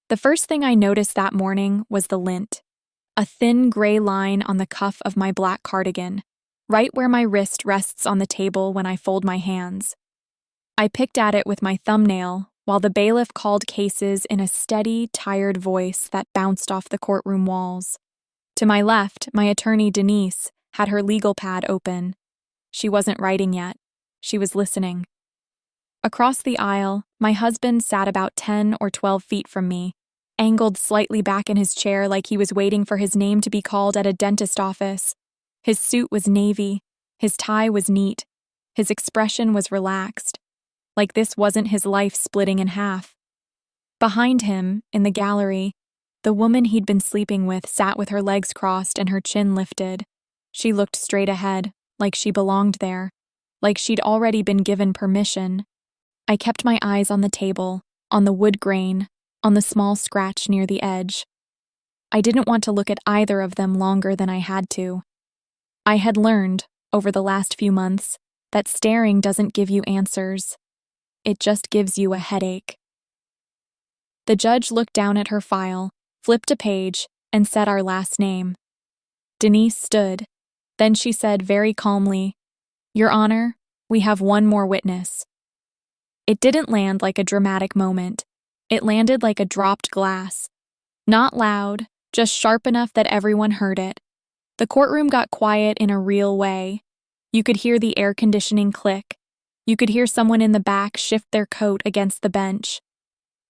The first thing I noticed that morning was the lint, a thin gray line on the cuff of my black cardigan, right where my wrist rests on the table when I fold my hands. I picked at it with my thumbnail while the bailiff called cases in a steady, tired voice that bounced off the courtroom walls. To my left, my attorney Denise had her legal pad open. She wasn't writing yet. She was listening. Across the aisle, my husband sat about 10 or 12 feet from me, angled slightly back in his chair like he was waiting for his name to be called at a dentist office. His suit was navy, his tie was neat, his expression was relaxed, like this wasn't his life splitting in half. Behind him, in the gallery, the woman he'd been sleeping with sat with her legs crossed and her chin lifted. She looked straight ahead, like she belonged there, like she'd already been given permission. I kept my eyes on the table, on the wood grain, on the small scratch near the edge. I didn't want to look at either of them longer than I had to. I had learned, over the last few months, that staring doesn't give you answers. It just gives you a headache. The judge looked down at her file, flipped a page, and said our last name. Denise stood. Then she said very calmly, "Your Honor, we have one more witness." It didn't land like a dramatic moment. It landed like a dropped glass. Not loud, just sharp enough that everyone heard it. The courtroom got quiet in a real way. You could hear the air conditioning click. You could hear someone in the back shift their coat against the bench.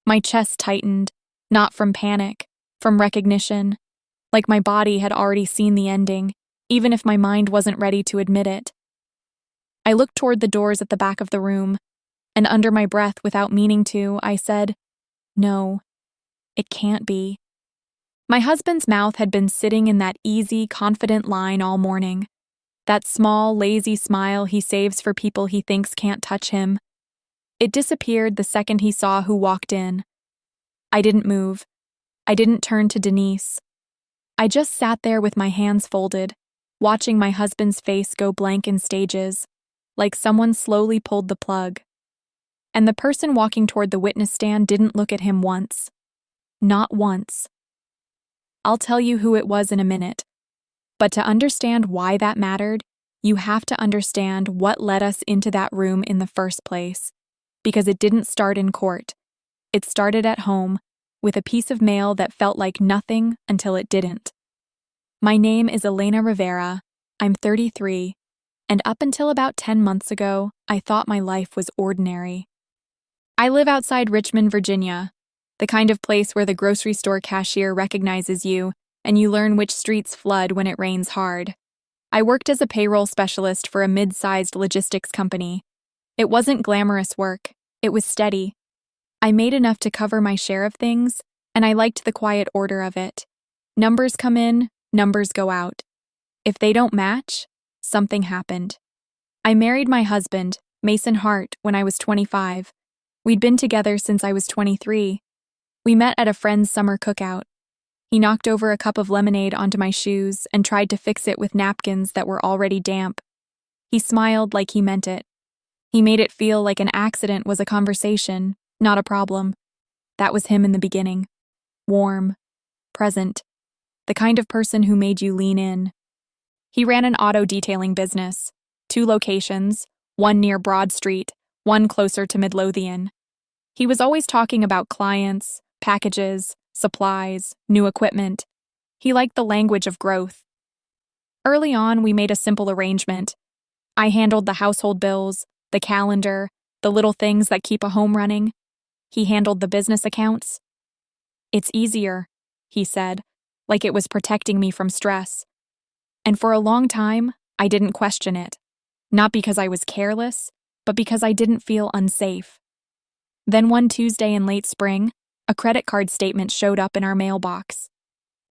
My chest tightened, not from panic, from recognition, like my body had already seen the ending, even if my mind wasn't ready to admit it. I looked toward the doors at the back of the room, and under my breath, without meaning to, I said, "No, it can't be." My husband's mouth had been sitting in that easy, confident line all morning. That small, lazy smile he saves for people he thinks can't touch him. It disappeared the second he saw who walked in. I didn't move. I didn't turn to Denise. I just sat there with my hands folded, watching my husband's face go blank in stages, like someone slowly pulled the plug. And the person walking toward the witness stand didn't look at him once. Not once. I'll tell you who it was in a minute. But to understand why that mattered, you have to understand what led us into that room in the first place. Because it didn't start in court. It started at home, with a piece of mail that felt like nothing until it didn't. My name is Elena Rivera. I'm 33, and up until about 10 months ago, I thought my life was ordinary. I live outside Richmond, Virginia, the kind of place where the grocery store cashier recognizes you and you learn which streets flood when it rains hard. I worked as a payroll specialist for a mid-sized logistics company. It wasn't glamorous work. It was steady. I made enough to cover my share of things, and I liked the quiet order of it. Numbers come in, numbers go out. If they don't match, something happened. I married my husband, Mason Hart, when I was 25. We'd been together since I was 23. We met at a friend's summer cookout. He knocked over a cup of lemonade onto my shoes and tried to fix it with napkins that were already damp. He smiled like he meant it. He made it feel like an accident was a conversation, not a problem. That was him in the beginning. Warm, present, the kind of person who made you lean in. He ran an auto detailing business, 2 locations, one near Broad Street, one closer to Midlothian. He was always talking about clients, packages, supplies, new equipment. He liked the language of growth. Early on, we made a simple arrangement. I handled the household bills, the calendar, the little things that keep a home running. He handled the business accounts. "It's easier," he said, like it was protecting me from stress. And for a long time, I didn't question it. Not because I was careless, but because I didn't feel unsafe. Then one Tuesday in late spring, a credit card statement showed up in our mailbox.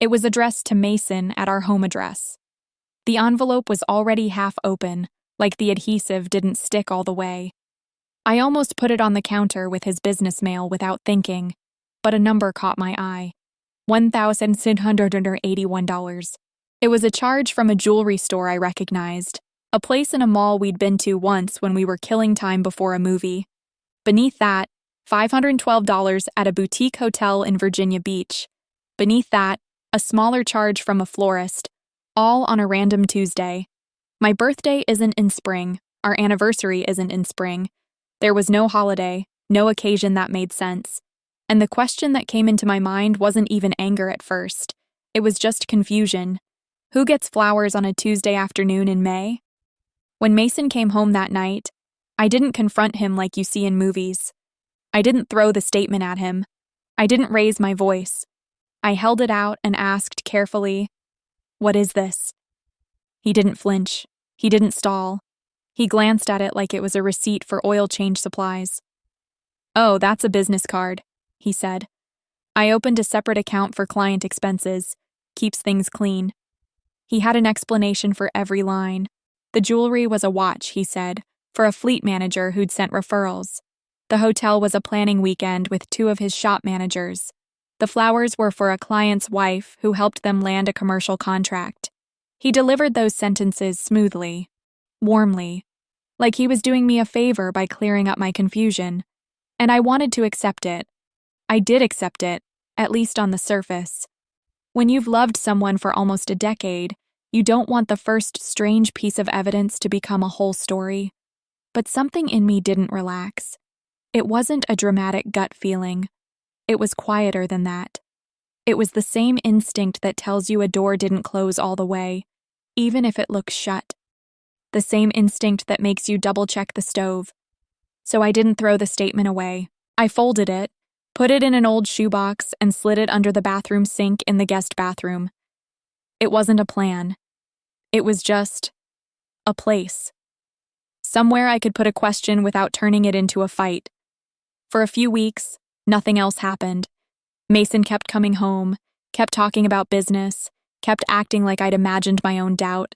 It was addressed to Mason at our home address. The envelope was already half open, like the adhesive didn't stick all the way. I almost put it on the counter with his business mail without thinking, but a number caught my eye. $1,681. It was a charge from a jewelry store I recognized, a place in a mall we'd been to once when we were killing time before a movie. Beneath that, $512 at a boutique hotel in Virginia Beach. Beneath that, a smaller charge from a florist, all on a random Tuesday. My birthday isn't in spring. Our anniversary isn't in spring. There was no holiday, no occasion that made sense. And the question that came into my mind wasn't even anger at first. It was just confusion. Who gets flowers on a Tuesday afternoon in May? When Mason came home that night, I didn't confront him like you see in movies. I didn't throw the statement at him. I didn't raise my voice. I held it out and asked carefully, "What is this?" He didn't flinch. He didn't stall. He glanced at it like it was a receipt for oil change supplies. "Oh, that's a business card," he said. "I opened a separate account for client expenses. Keeps things clean." He had an explanation for every line. The jewelry was a watch, he said, for a fleet manager who'd sent referrals. The hotel was a planning weekend with 2 of his shop managers. The flowers were for a client's wife who helped them land a commercial contract. He delivered those sentences smoothly, warmly, like he was doing me a favor by clearing up my confusion. And I wanted to accept it. I did accept it, at least on the surface. When you've loved someone for almost a decade, you don't want the first strange piece of evidence to become a whole story. But something in me didn't relax. It wasn't a dramatic gut feeling. It was quieter than that. It was the same instinct that tells you a door didn't close all the way, even if it looks shut. The same instinct that makes you double-check the stove. So I didn't throw the statement away. I folded it, put it in an old shoebox, and slid it under the bathroom sink in the guest bathroom. It wasn't a plan. It was just a place. Somewhere I could put a question without turning it into a fight. For a few weeks, nothing else happened. Mason kept coming home, kept talking about business, kept acting like I'd imagined my own doubt.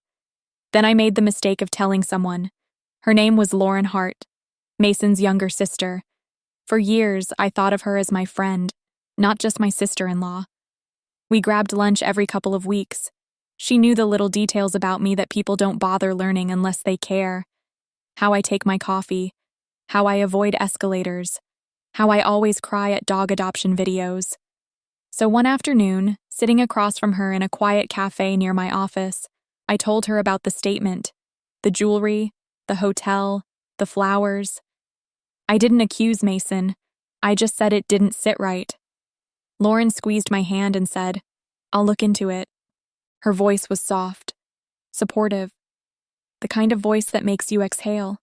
Then I made the mistake of telling someone. Her name was Lauren Hart, Mason's younger sister. For years, I thought of her as my friend, not just my sister-in-law. We grabbed lunch every couple of weeks. She knew the little details about me that people don't bother learning unless they care. How I take my coffee, how I avoid escalators, how I always cry at dog adoption videos. So one afternoon, sitting across from her in a quiet cafe near my office, I told her about the statement, the jewelry, the hotel, the flowers. I didn't accuse Mason. I just said it didn't sit right. Lauren squeezed my hand and said, "I'll look into it." Her voice was soft, supportive, the kind of voice that makes you exhale.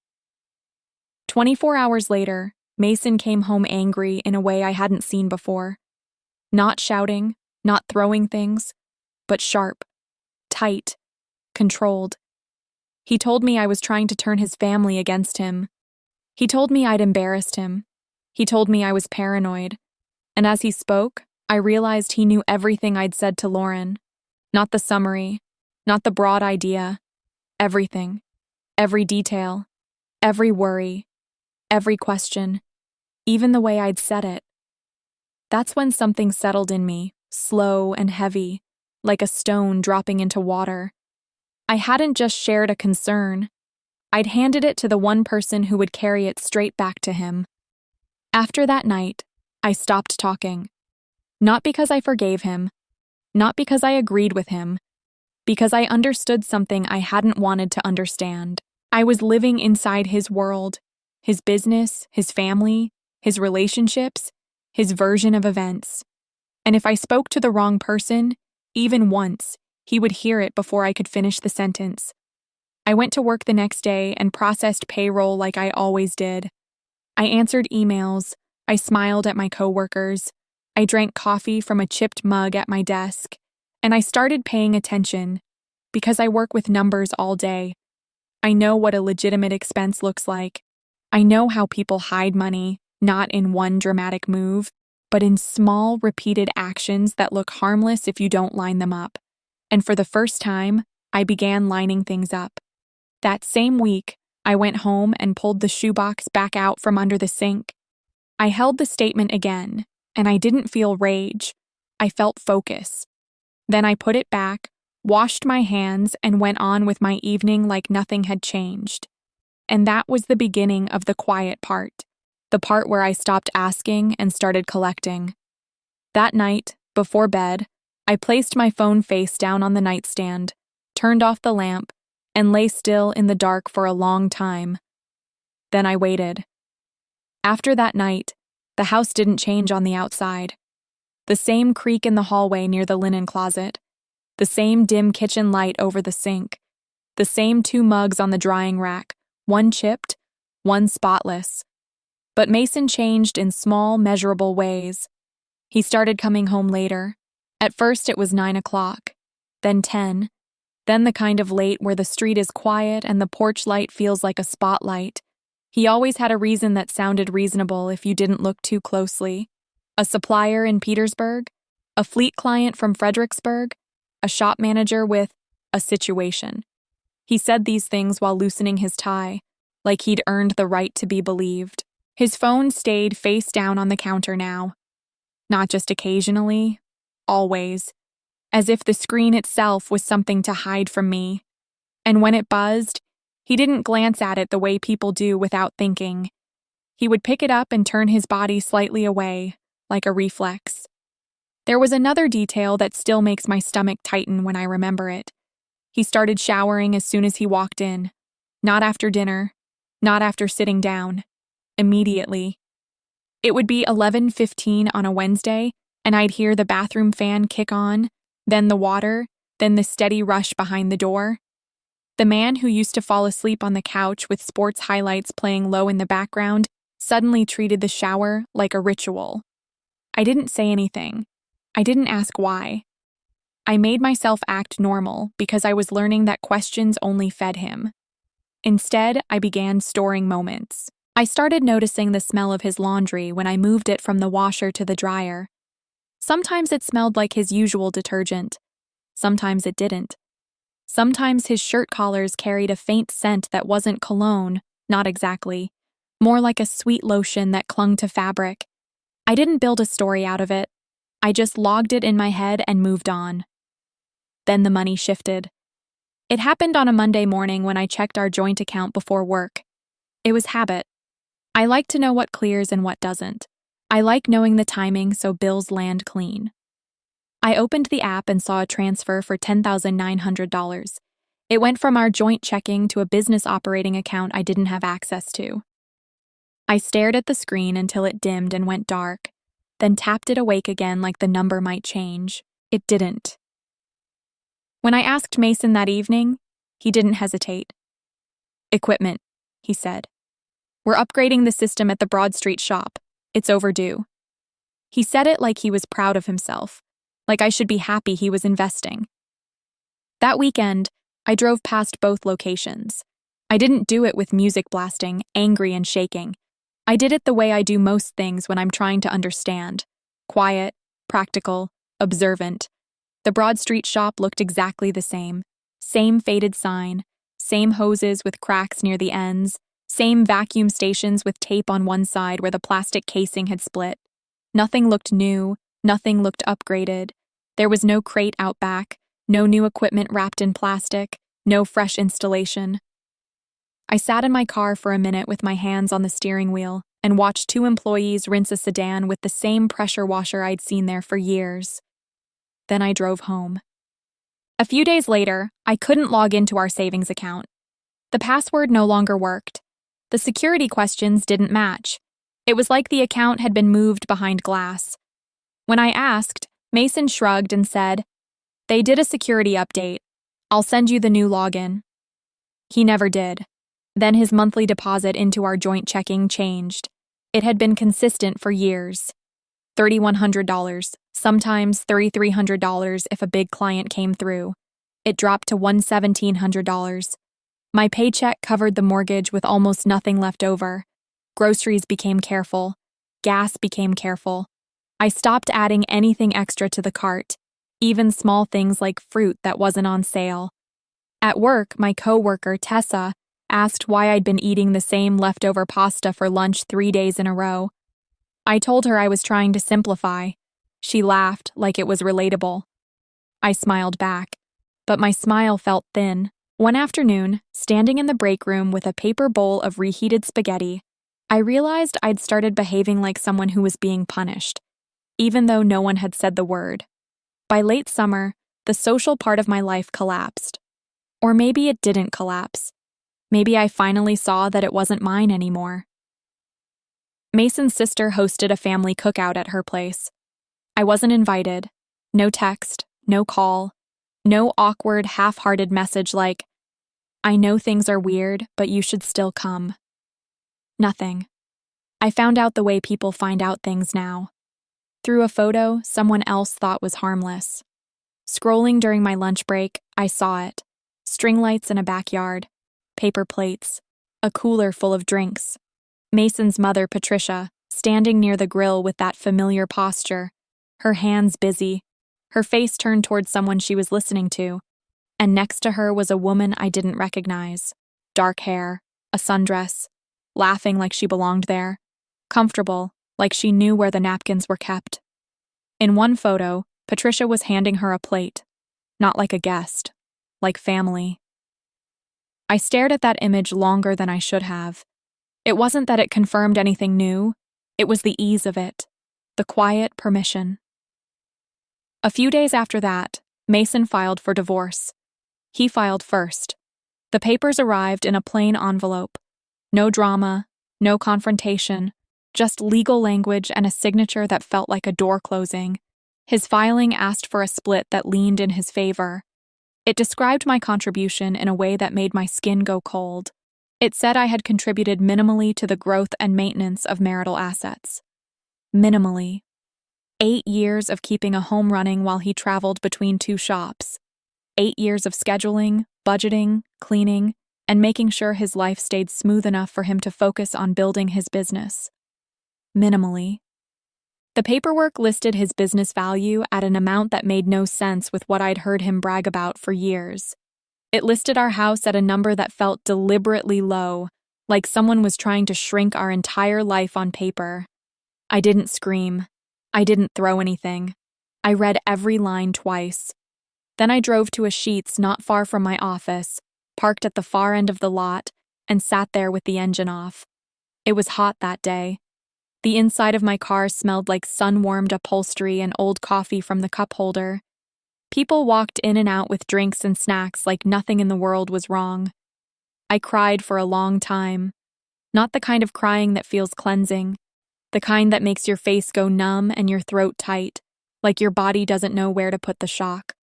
24 hours later, Mason came home angry in a way I hadn't seen before. Not shouting, not throwing things, but sharp, tight, controlled. He told me I was trying to turn his family against him. He told me I'd embarrassed him. He told me I was paranoid. And as he spoke, I realized he knew everything I'd said to Lauren. Not the summary, not the broad idea. Everything. Every detail. Every worry. Every question. Even the way I'd said it. That's when something settled in me, slow and heavy, like a stone dropping into water. I hadn't just shared a concern. I'd handed it to the one person who would carry it straight back to him. After that night, I stopped talking. Not because I forgave him, not because I agreed with him, because I understood something I hadn't wanted to understand. I was living inside his world, his business, his family, his relationships, his version of events. And if I spoke to the wrong person, even once, he would hear it before I could finish the sentence. I went to work the next day and processed payroll like I always did. I answered emails, I smiled at my coworkers, I drank coffee from a chipped mug at my desk, and I started paying attention, because I work with numbers all day. I know what a legitimate expense looks like. I know how people hide money, not in one dramatic move, but in small, repeated actions that look harmless if you don't line them up. And for the first time, I began lining things up. That same week, I went home and pulled the shoebox back out from under the sink. I held the statement again, and I didn't feel rage. I felt focus. Then I put it back, washed my hands, and went on with my evening like nothing had changed. And that was the beginning of the quiet part. the part where I stopped asking and started collecting. That night, before bed, I placed my phone face down on the nightstand, turned off the lamp, and lay still in the dark for a long time. Then I waited. After that night, the house didn't change on the outside. The same creak in the hallway near the linen closet, the same dim kitchen light over the sink, the same 2 mugs on the drying rack, one chipped, one spotless. But Mason changed in small, measurable ways. He started coming home later. At first it was 9 o'clock, then 10, then the kind of late where the street is quiet and the porch light feels like a spotlight. He always had a reason that sounded reasonable if you didn't look too closely. A supplier in Petersburg, a fleet client from Fredericksburg, a shop manager with a situation. He said these things while loosening his tie, like he'd earned the right to be believed. His phone stayed face down on the counter now. Not just occasionally, always, as if the screen itself was something to hide from me. And when it buzzed, he didn't glance at it the way people do without thinking. He would pick it up and turn his body slightly away, like a reflex. There was another detail that still makes my stomach tighten when I remember it. He started showering as soon as he walked in. Not after dinner, not after sitting down. Immediately. It would be 11:15 on a Wednesday, and I'd hear the bathroom fan kick on, then the water, then the steady rush behind the door. The man who used to fall asleep on the couch with sports highlights playing low in the background suddenly treated the shower like a ritual. I didn't say anything. I didn't ask why. I made myself act normal because I was learning that questions only fed him. Instead, I began storing moments. I started noticing the smell of his laundry when I moved it from the washer to the dryer. Sometimes it smelled like his usual detergent. Sometimes it didn't. Sometimes his shirt collars carried a faint scent that wasn't cologne, not exactly, more like a sweet lotion that clung to fabric. I didn't build a story out of it. I just logged it in my head and moved on. Then the money shifted. It happened on a Monday morning when I checked our joint account before work. It was habit. I like to know what clears and what doesn't. I like knowing the timing so bills land clean. I opened the app and saw a transfer for $10,900. It went from our joint checking to a business operating account I didn't have access to. I stared at the screen until it dimmed and went dark, then tapped it awake again like the number might change. It didn't. When I asked Mason that evening, he didn't hesitate. "Equipment," he said. "We're upgrading the system at the Broad Street shop. It's overdue." He said it like he was proud of himself, like I should be happy he was investing. That weekend, I drove past both locations. I didn't do it with music blasting, angry and shaking. I did it the way I do most things when I'm trying to understand. Quiet, practical, observant. The Broad Street shop looked exactly the same. Same faded sign, same hoses with cracks near the ends, same vacuum stations with tape on one side where the plastic casing had split. Nothing looked new, nothing looked upgraded. There was no crate out back, no new equipment wrapped in plastic, no fresh installation. I sat in my car for a minute with my hands on the steering wheel and watched 2 employees rinse a sedan with the same pressure washer I'd seen there for years. Then I drove home. A few days later, I couldn't log into our savings account. The password no longer worked. The security questions didn't match. It was like the account had been moved behind glass. When I asked, Mason shrugged and said, "They did a security update. I'll send you the new login." He never did. Then his monthly deposit into our joint checking changed. It had been consistent for years. $3,100, sometimes $3,300 if a big client came through. It dropped to $1,700. My paycheck covered the mortgage with almost nothing left over. Groceries became careful. Gas became careful. I stopped adding anything extra to the cart, even small things like fruit that wasn't on sale. At work, my coworker, Tessa, asked why I'd been eating the same leftover pasta for lunch 3 days in a row. I told her I was trying to simplify. She laughed like it was relatable. I smiled back, but my smile felt thin. One afternoon, standing in the break room with a paper bowl of reheated spaghetti, I realized I'd started behaving like someone who was being punished, even though no one had said the word. By late summer, the social part of my life collapsed. Or maybe it didn't collapse. Maybe I finally saw that it wasn't mine anymore. Mason's sister hosted a family cookout at her place. I wasn't invited. No text, no call, no awkward, half-hearted message like, "I know things are weird, but you should still come." Nothing. I found out the way people find out things now. Through a photo someone else thought was harmless. Scrolling during my lunch break, I saw it. String lights in a backyard, paper plates, a cooler full of drinks. Mason's mother, Patricia, standing near the grill with that familiar posture, her hands busy, her face turned towards someone she was listening to, and next to her was a woman I didn't recognize. Dark hair, a sundress, laughing like she belonged there, comfortable, like she knew where the napkins were kept. In one photo, Patricia was handing her a plate, not like a guest, like family. I stared at that image longer than I should have. It wasn't that it confirmed anything new, it was the ease of it, the quiet permission. A few days after that, Mason filed for divorce. He filed first. The papers arrived in a plain envelope. No drama, no confrontation, just legal language and a signature that felt like a door closing. His filing asked for a split that leaned in his favor. It described my contribution in a way that made my skin go cold. It said I had contributed minimally to the growth and maintenance of marital assets. Minimally. 8 years of keeping a home running while he traveled between 2 shops. 8 years of scheduling, budgeting, cleaning, and making sure his life stayed smooth enough for him to focus on building his business. Minimally. The paperwork listed his business value at an amount that made no sense with what I'd heard him brag about for years. It listed our house at a number that felt deliberately low, like someone was trying to shrink our entire life on paper. I didn't scream. I didn't throw anything. I read every line twice. Then I drove to a Sheetz not far from my office, parked at the far end of the lot, and sat there with the engine off. It was hot that day. The inside of my car smelled like sun-warmed upholstery and old coffee from the cup holder. People walked in and out with drinks and snacks like nothing in the world was wrong. I cried for a long time. Not the kind of crying that feels cleansing. The kind that makes your face go numb and your throat tight, like your body doesn't know where to put the shock.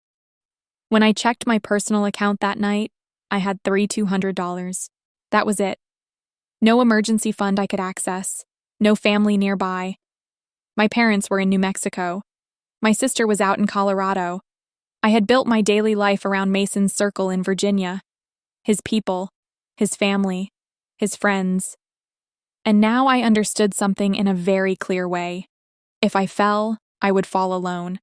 When I checked my personal account that night, I had $200. That was it. No emergency fund I could access. No family nearby. My parents were in New Mexico. My sister was out in Colorado. I had built my daily life around Mason's circle in Virginia. His people, his family, his friends. And now I understood something in a very clear way. If I fell, I would fall alone.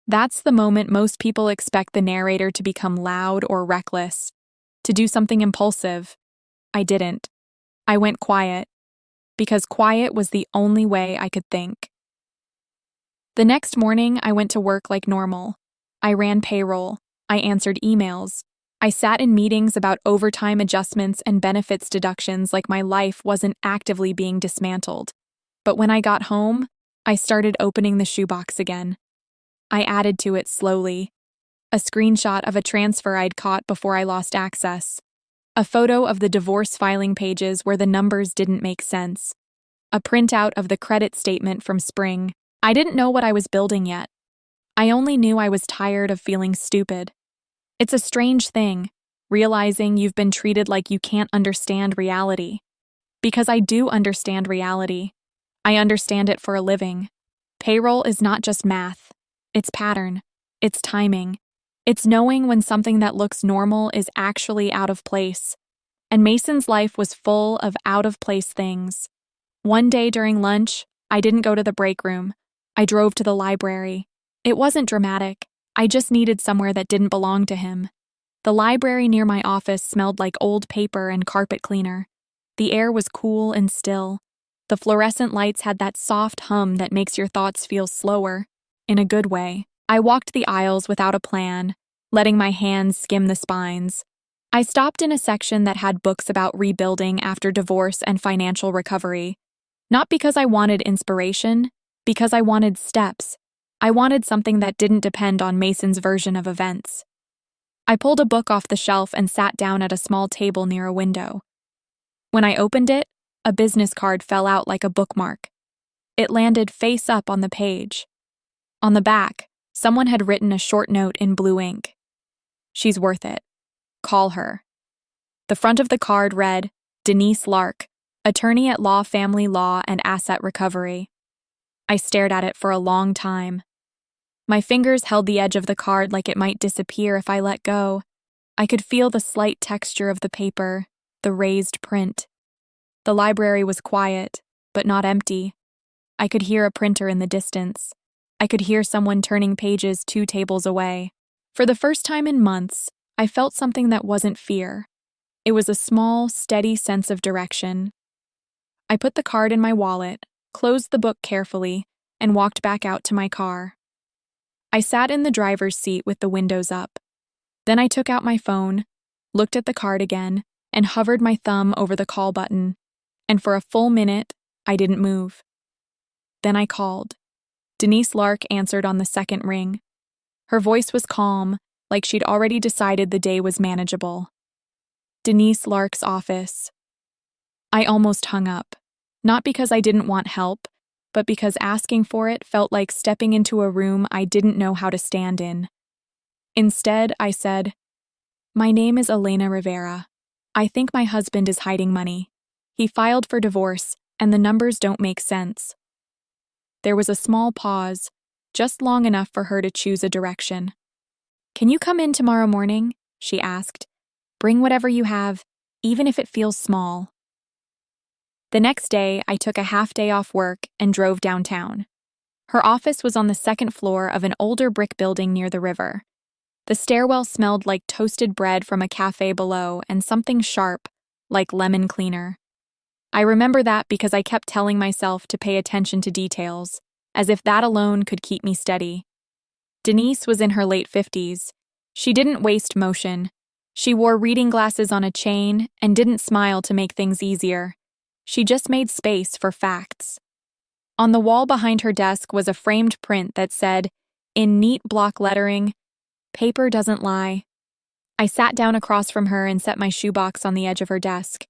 That's the moment most people expect the narrator to become loud or reckless, to do something impulsive. I didn't. I went quiet. Because quiet was the only way I could think. The next morning, I went to work like normal. I ran payroll. I answered emails. I sat in meetings about overtime adjustments and benefits deductions like my life wasn't actively being dismantled. But when I got home, I started opening the shoebox again. I added to it slowly. A screenshot of a transfer I'd caught before I lost access. A photo of the divorce filing pages where the numbers didn't make sense. A printout of the credit statement from spring. I didn't know what I was building yet. I only knew I was tired of feeling stupid. It's a strange thing, realizing you've been treated like you can't understand reality. Because I do understand reality. I understand it for a living. Payroll is not just math. It's pattern. It's timing. It's knowing when something that looks normal is actually out of place. And Mason's life was full of out-of-place things. One day during lunch, I didn't go to the break room. I drove to the library. It wasn't dramatic. I just needed somewhere that didn't belong to him. The library near my office smelled like old paper and carpet cleaner. The air was cool and still. The fluorescent lights had that soft hum that makes your thoughts feel slower, in a good way. I walked the aisles without a plan, letting my hands skim the spines. I stopped in a section that had books about rebuilding after divorce and financial recovery. Not because I wanted inspiration, because I wanted steps. I wanted something that didn't depend on Mason's version of events. I pulled a book off the shelf and sat down at a small table near a window. When I opened it, a business card fell out like a bookmark. It landed face up on the page. On the back, someone had written a short note in blue ink. "She's worth it. Call her." The front of the card read, "Denise Lark, attorney at Law Family Law and Asset Recovery." I stared at it for a long time. My fingers held the edge of the card like it might disappear if I let go. I could feel the slight texture of the paper, the raised print. The library was quiet, but not empty. I could hear a printer in the distance. I could hear someone turning pages 2 tables away. For the first time in months, I felt something that wasn't fear. It was a small, steady sense of direction. I put the card in my wallet, closed the book carefully, and walked back out to my car. I sat in the driver's seat with the windows up. Then I took out my phone, looked at the card again, and hovered my thumb over the call button. And for a full minute, I didn't move. Then I called. Denise Lark answered on the second ring. Her voice was calm, like she'd already decided the day was manageable. Denise Lark's office. I almost hung up, not because I didn't want help, but because asking for it felt like stepping into a room I didn't know how to stand in. Instead, I said, "My name is Elena Rivera. I think my husband is hiding money. He filed for divorce, and the numbers don't make sense." There was a small pause, just long enough for her to choose a direction. "Can you come in tomorrow morning?" she asked. "Bring whatever you have, even if it feels small." The next day, I took a half day off work and drove downtown. Her office was on the second floor of an older brick building near the river. The stairwell smelled like toasted bread from a cafe below and something sharp, like lemon cleaner. I remember that because I kept telling myself to pay attention to details, as if that alone could keep me steady. Denise was in her late 50s. She didn't waste motion. She wore reading glasses on a chain and didn't smile to make things easier. She just made space for facts. On the wall behind her desk was a framed print that said, in neat block lettering, "Paper doesn't lie." I sat down across from her and set my shoebox on the edge of her desk.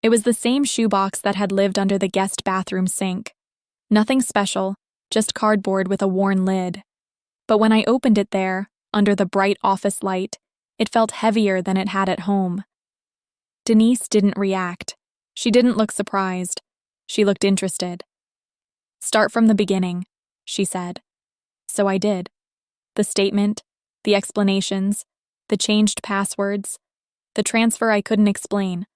It was the same shoebox that had lived under the guest bathroom sink. Nothing special, just cardboard with a worn lid. But when I opened it there, under the bright office light, it felt heavier than it had at home. Denise didn't react. She didn't look surprised. She looked interested. "Start from the beginning," she said. So I did. The statement, the explanations, the changed passwords, the transfer I couldn't explain,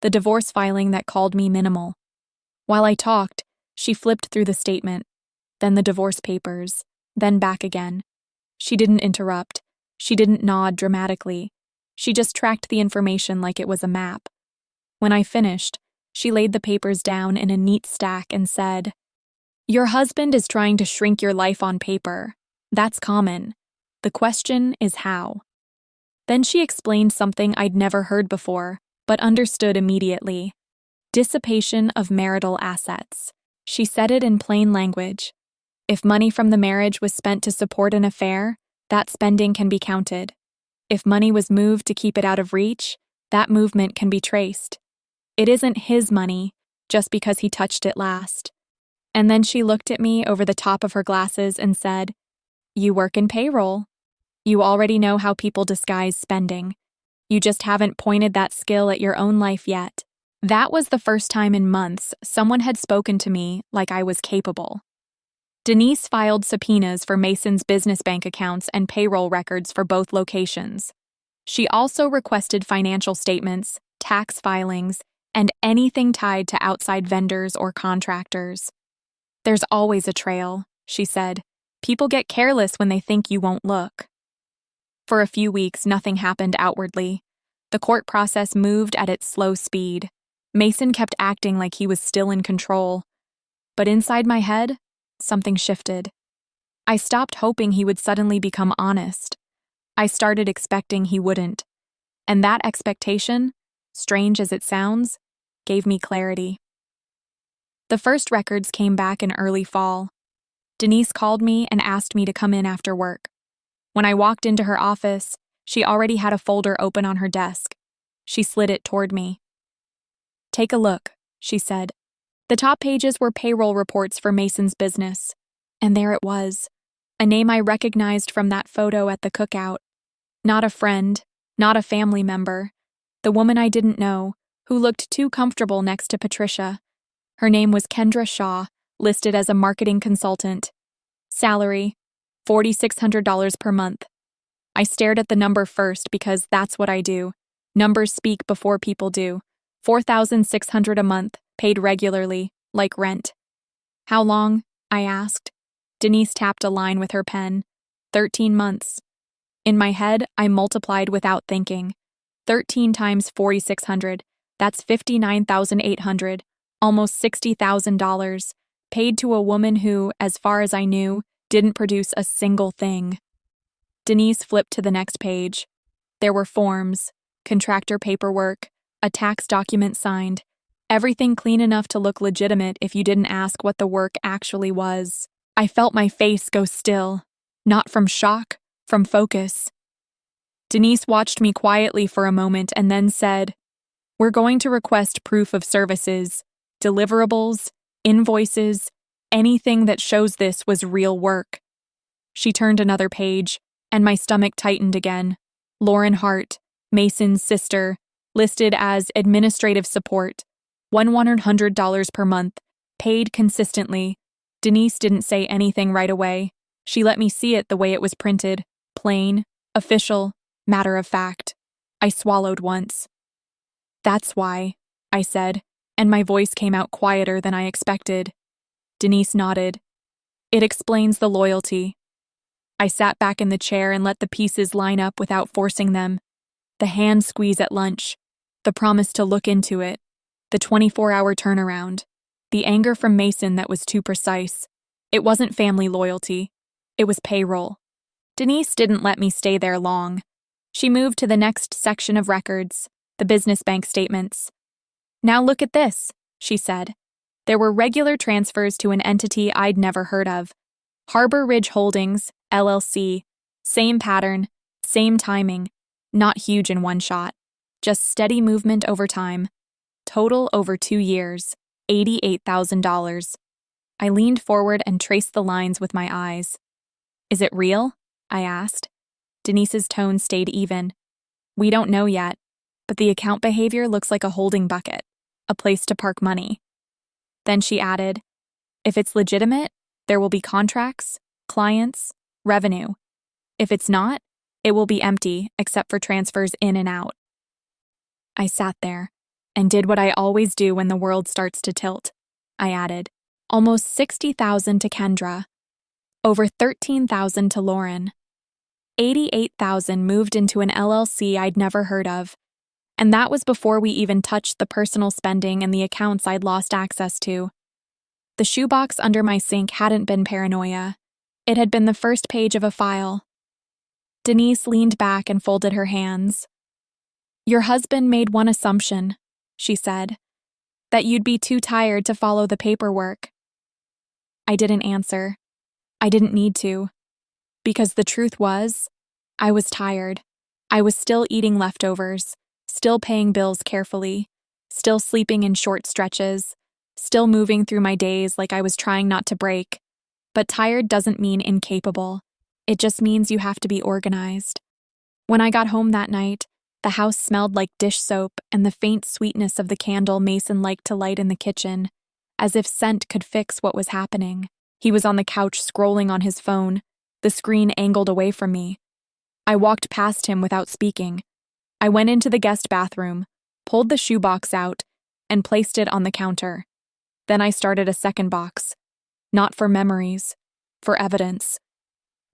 the divorce filing that called me minimal. While I talked, she flipped through the statement, then the divorce papers, then back again. She didn't interrupt. She didn't nod dramatically. She just tracked the information like it was a map. When I finished, she laid the papers down in a neat stack and said, "Your husband is trying to shrink your life on paper. That's common. The question is how." Then she explained something I'd never heard before, but understood immediately. Dissipation of marital assets. She said it in plain language. If money from the marriage was spent to support an affair, that spending can be counted. If money was moved to keep it out of reach, that movement can be traced. It isn't his money, just because he touched it last. And then she looked at me over the top of her glasses and said, "You work in payroll. You already know how people disguise spending. You just haven't pointed that skill at your own life yet." That was the first time in months someone had spoken to me like I was capable. Denise filed subpoenas for Mason's business bank accounts and payroll records for both locations. She also requested financial statements, tax filings, and anything tied to outside vendors or contractors. "There's always a trail," she said. "People get careless when they think you won't look." For a few weeks, nothing happened outwardly. The court process moved at its slow speed. Mason kept acting like he was still in control. But inside my head, something shifted. I stopped hoping he would suddenly become honest. I started expecting he wouldn't. And that expectation, strange as it sounds, gave me clarity. The first records came back in early fall. Denise called me and asked me to come in after work. When I walked into her office, she already had a folder open on her desk. She slid it toward me. "Take a look," she said. The top pages were payroll reports for Mason's business. And there it was, a name I recognized from that photo at the cookout. Not a friend, not a family member. The woman I didn't know, who looked too comfortable next to Patricia. Her name was Kendra Shaw, listed as a marketing consultant. Salary, $4,600 per month. I stared at the number first because that's what I do. Numbers speak before people do. $4,600 a month, paid regularly, like rent. "How long?" I asked. Denise tapped a line with her pen. 13 months. In my head, I multiplied without thinking. 13 times 4,600, that's $59,800, almost $60,000, paid to a woman who, as far as I knew, didn't produce a single thing. Denise flipped to the next page. There were forms, contractor paperwork, a tax document signed, everything clean enough to look legitimate if you didn't ask what the work actually was. I felt my face go still, not from shock, from focus. Denise watched me quietly for a moment and then said, "We're going to request proof of services, deliverables, invoices, anything that shows this was real work." She turned another page, and my stomach tightened again. Lauren Hart, Mason's sister, listed as administrative support, $100 per month, paid consistently. Denise didn't say anything right away. She let me see it the way it was printed, plain, official, matter of fact. I swallowed once. "That's why," I said, and my voice came out quieter than I expected. Denise nodded. "It explains the loyalty." I sat back in the chair and let the pieces line up without forcing them. The hand squeeze at lunch, the promise to look into it, the 24-hour turnaround, the anger from Mason that was too precise. It wasn't family loyalty. It was payroll. Denise didn't let me stay there long. She moved to the next section of records, the business bank statements. "Now look at this," she said. There were regular transfers to an entity I'd never heard of. Harbor Ridge Holdings, LLC. Same pattern, same timing. Not huge in one shot. Just steady movement over time. Total over 2 years, $88,000. I leaned forward and traced the lines with my eyes. "Is it real?" I asked. Denise's tone stayed even. "We don't know yet, but the account behavior looks like a holding bucket, a place to park money." Then she added, "If it's legitimate, there will be contracts, clients, revenue. If it's not, it will be empty except for transfers in and out." I sat there and did what I always do when the world starts to tilt. I added, "Almost $60,000 to Kendra, over $13,000 to Lauren. $88,000 moved into an LLC I'd never heard of, and that was before we even touched the personal spending and the accounts I'd lost access to." The shoebox under my sink hadn't been paranoia. It had been the first page of a file. Denise leaned back and folded her hands. "Your husband made one assumption," she said, "that you'd be too tired to follow the paperwork." I didn't answer. I didn't need to. Because the truth was, I was tired. I was still eating leftovers, still paying bills carefully, still sleeping in short stretches, still moving through my days like I was trying not to break. But tired doesn't mean incapable. It just means you have to be organized. When I got home that night, the house smelled like dish soap and the faint sweetness of the candle Mason liked to light in the kitchen, as if scent could fix what was happening. He was on the couch scrolling on his phone, the screen angled away from me. I walked past him without speaking. I went into the guest bathroom, pulled the shoebox out, and placed it on the counter. Then I started a second box. Not for memories, for evidence.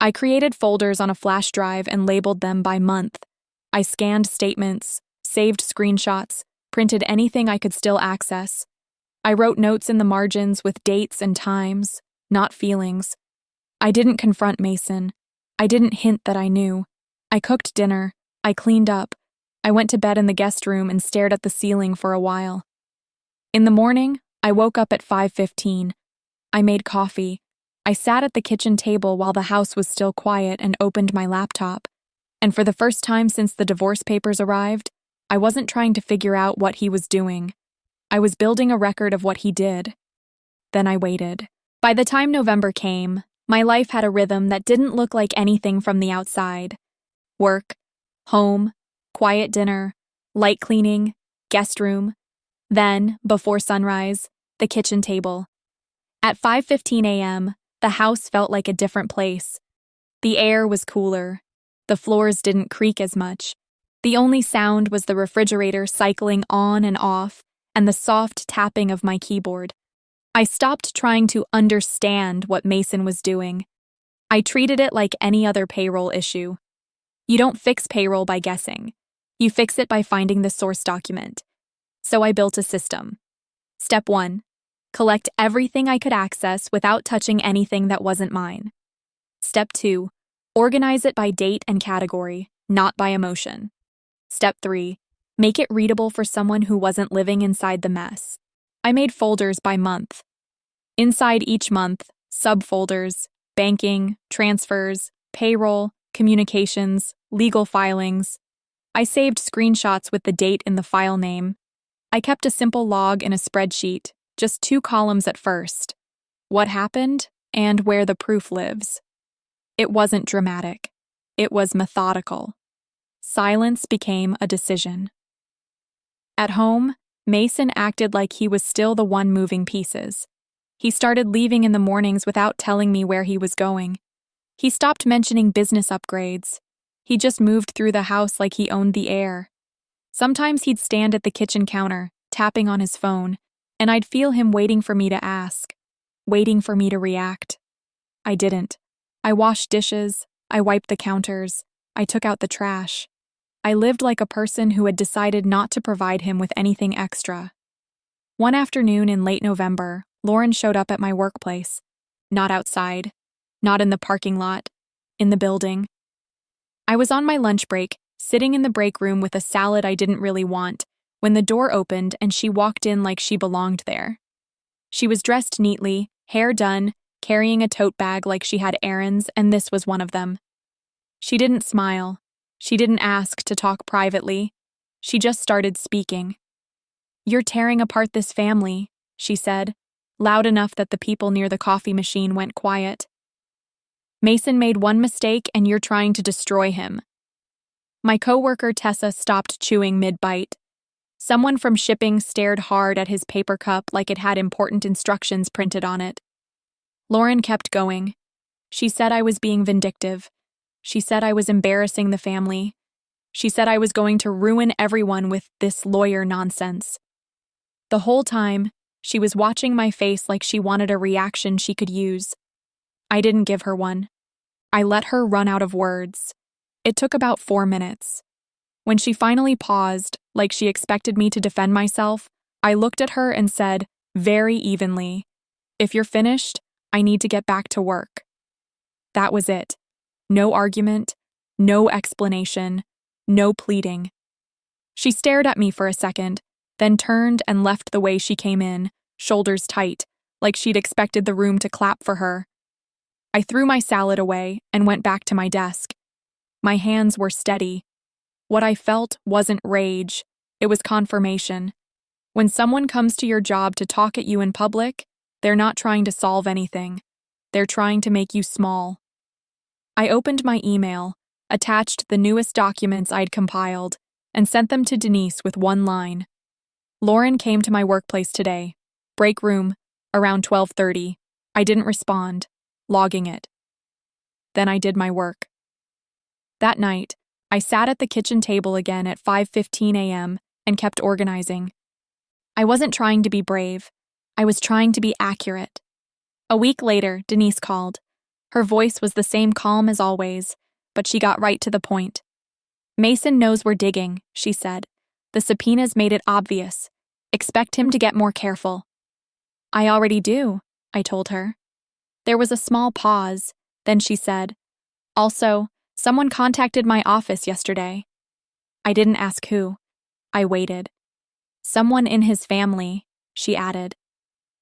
I created folders on a flash drive and labeled them by month. I scanned statements, saved screenshots, printed anything I could still access. I wrote notes in the margins with dates and times, not feelings. I didn't confront Mason. I didn't hint that I knew. I cooked dinner. I cleaned up. I went to bed in the guest room and stared at the ceiling for a while. In the morning, I woke up at 5:15. I made coffee. I sat at the kitchen table while the house was still quiet and opened my laptop. And for the first time since the divorce papers arrived, I wasn't trying to figure out what he was doing. I was building a record of what he did. Then I waited. By the time November came, my life had a rhythm that didn't look like anything from the outside. Work, home, quiet dinner, light cleaning, guest room. Then, before sunrise, the kitchen table. At 5:15 a.m., the house felt like a different place. The air was cooler. The floors didn't creak as much. The only sound was the refrigerator cycling on and off and the soft tapping of my keyboard. I stopped trying to understand what Mason was doing. I treated it like any other payroll issue. You don't fix payroll by guessing. You fix it by finding the source document. So I built a system. Step 1. Collect everything I could access without touching anything that wasn't mine. Step 2. Organize it by date and category, not by emotion. Step 3. Make it readable for someone who wasn't living inside the mess. I made folders by month. Inside each month, subfolders, banking, transfers, payroll, communications, legal filings. I saved screenshots with the date in the file name. I kept a simple log in a spreadsheet, just 2 columns at first. What happened and where the proof lives. It wasn't dramatic. It was methodical. Silence became a decision. At home, Mason acted like he was still the one moving pieces. He started leaving in the mornings without telling me where he was going. He stopped mentioning business upgrades. He just moved through the house like he owned the air. Sometimes he'd stand at the kitchen counter, tapping on his phone, and I'd feel him waiting for me to ask, waiting for me to react. I didn't. I washed dishes, I wiped the counters, I took out the trash. I lived like a person who had decided not to provide him with anything extra. One afternoon in late November, Lauren showed up at my workplace. Not outside, not in the parking lot, in the building. I was on my lunch break, sitting in the break room with a salad I didn't really want, when the door opened and she walked in like she belonged there. She was dressed neatly, hair done, carrying a tote bag like she had errands, and this was one of them. She didn't smile. She didn't ask to talk privately. She just started speaking. "You're tearing apart this family," she said, loud enough that the people near the coffee machine went quiet. "Mason made one mistake and you're trying to destroy him." My coworker Tessa stopped chewing mid-bite. Someone from shipping stared hard at his paper cup like it had important instructions printed on it. Lauren kept going. She said I was being vindictive. She said I was embarrassing the family. She said I was going to ruin everyone with this lawyer nonsense. The whole time, she was watching my face like she wanted a reaction she could use. I didn't give her one. I let her run out of words. It took about 4 minutes. When she finally paused, like she expected me to defend myself, I looked at her and said, very evenly, "If you're finished, I need to get back to work." That was it. No argument, no explanation, no pleading. She stared at me for a second, then turned and left the way she came in, shoulders tight, like she'd expected the room to clap for her. I threw my salad away and went back to my desk. My hands were steady. What I felt wasn't rage, it was confirmation. When someone comes to your job to talk at you in public, they're not trying to solve anything. They're trying to make you small. I opened my email, attached the newest documents I'd compiled, and sent them to Denise with one line. "Lauren came to my workplace today. Break room, around 12:30. I didn't respond, logging it." Then I did my work. That night, I sat at the kitchen table again at 5:15 a.m. and kept organizing. I wasn't trying to be brave. I was trying to be accurate. A week later, Denise called. Her voice was the same calm as always, but she got right to the point. "Mason knows we're digging," she said. "The subpoenas made it obvious. Expect him to get more careful." "I already do," I told her. There was a small pause, then she said, "Also, someone contacted my office yesterday." I didn't ask who. I waited. Someone in his family, she added.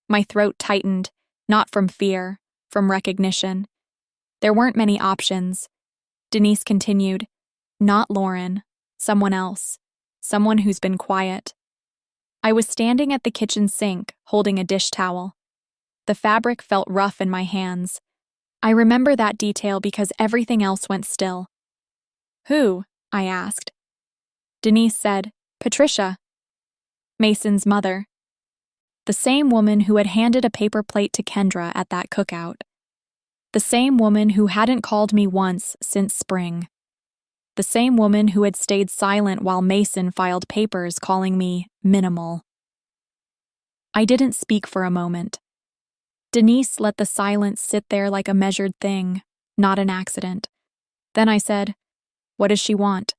My throat tightened, not from fear, from recognition. There weren't many options. Denise continued. Not Lauren. Someone else. Someone who's been quiet. I was standing at the kitchen sink, holding a dish towel. The fabric felt rough in my hands. I remember that detail because everything else went still. Who? I asked. Denise said, Patricia. Mason's mother. The same woman who had handed a paper plate to Kendra at that cookout. The same woman who hadn't called me once since spring. The same woman who had stayed silent while Mason filed papers calling me minimal. I didn't speak for a moment. Denise let the silence sit there like a measured thing, not an accident. Then I said, What does she want?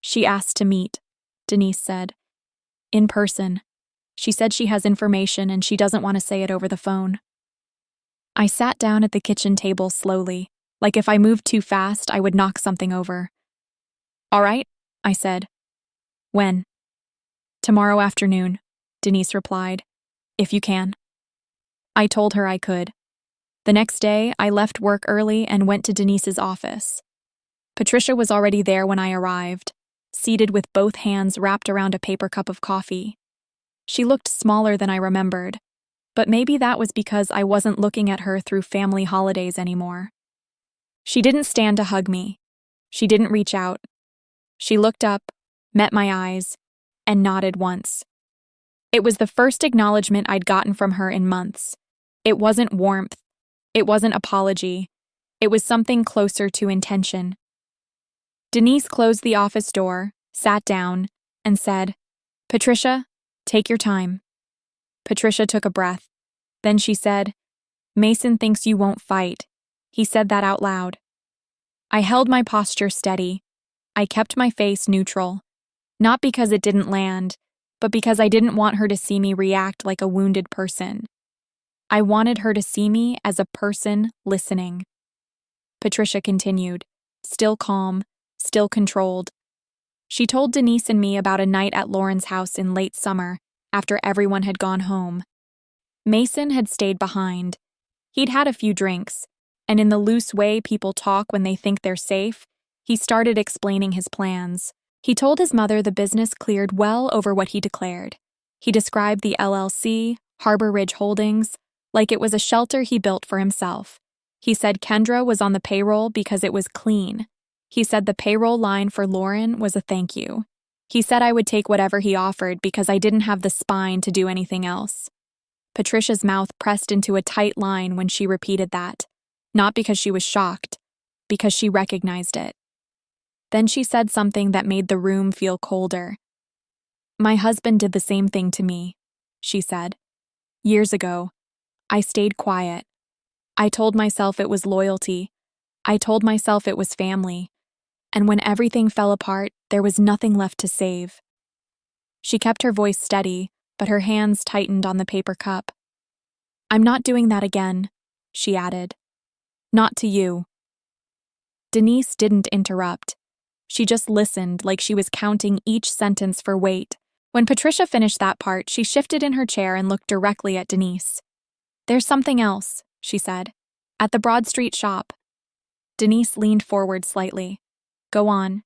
She asked to meet, Denise said. In person. She said she has information and she doesn't want to say it over the phone. I sat down at the kitchen table slowly, like if I moved too fast, I would knock something over. All right, I said. When? Tomorrow afternoon, Denise replied. If you can. I told her I could. The next day, I left work early and went to Denise's office. Patricia was already there when I arrived, seated with both hands wrapped around a paper cup of coffee. She looked smaller than I remembered, but maybe that was because I wasn't looking at her through family holidays anymore. She didn't stand to hug me. She didn't reach out. She looked up, met my eyes, and nodded once. It was the first acknowledgement I'd gotten from her in months. It wasn't warmth. It wasn't apology. It was something closer to intention. Denise closed the office door, sat down, and said, Patricia, take your time. Patricia took a breath. Then she said, Mason thinks you won't fight. He said that out loud. I held my posture steady. I kept my face neutral. Not because it didn't land, but because I didn't want her to see me react like a wounded person. I wanted her to see me as a person listening. Patricia continued, still calm, still controlled. She told Denise and me about a night at Lauren's house in late summer, after everyone had gone home. Mason had stayed behind. He'd had a few drinks, and in the loose way people talk when they think they're safe, he started explaining his plans. He told his mother the business cleared well over what he declared. He described the LLC, Harbor Ridge Holdings, like it was a shelter he built for himself. He said Kendra was on the payroll because it was clean. He said the payroll line for Lauren was a thank you. He said I would take whatever he offered because I didn't have the spine to do anything else. Patricia's mouth pressed into a tight line when she repeated that, not because she was shocked, because she recognized it. Then she said something that made the room feel colder. My husband did the same thing to me, she said. Years ago, I stayed quiet. I told myself it was loyalty. I told myself it was family. And when everything fell apart, there was nothing left to save. She kept her voice steady, but her hands tightened on the paper cup. I'm not doing that again, she added. Not to you. Denise didn't interrupt. She just listened like she was counting each sentence for weight. When Patricia finished that part, she shifted in her chair and looked directly at Denise. There's something else, she said. At the Broad Street shop. Denise leaned forward slightly. Go on.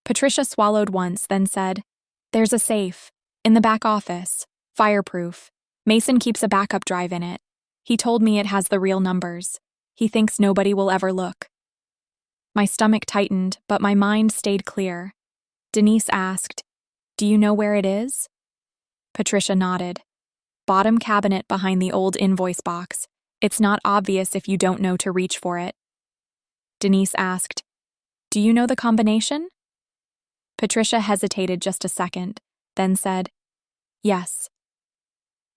Patricia swallowed once, then said, There's a safe. In the back office. Fireproof. Mason keeps a backup drive in it. He told me it has the real numbers. He thinks nobody will ever look. My stomach tightened, but my mind stayed clear. Denise asked, Do you know where it is? Patricia nodded. Bottom cabinet behind the old invoice box. It's not obvious if you don't know to reach for it. Denise asked, Do you know the combination? Patricia hesitated just a second, then said, Yes.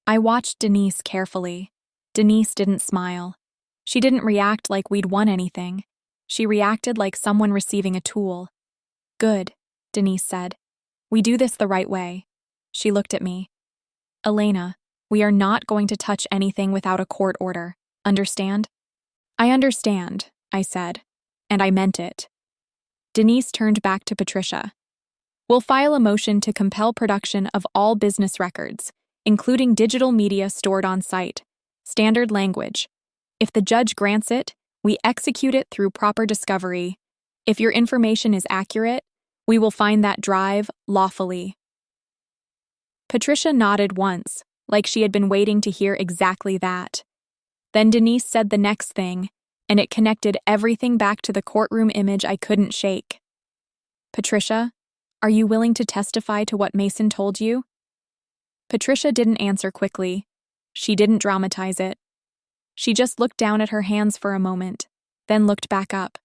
I watched Denise carefully. Denise didn't smile. She didn't react like we'd won anything. She reacted like someone receiving a tool. Good, Denise said. We do this the right way. She looked at me. Elena, we are not going to touch anything without a court order. Understand? I understand, I said, and I meant it. Denise turned back to Patricia. We'll file a motion to compel production of all business records, including digital media stored on site. Standard language. If the judge grants it, we execute it through proper discovery. If your information is accurate, we will find that drive lawfully. Patricia nodded once, like she had been waiting to hear exactly that. Then Denise said the next thing, and it connected everything back to the courtroom image I couldn't shake. Patricia, are you willing to testify to what Mason told you? Patricia didn't answer quickly. She didn't dramatize it. She just looked down at her hands for a moment, then looked back up.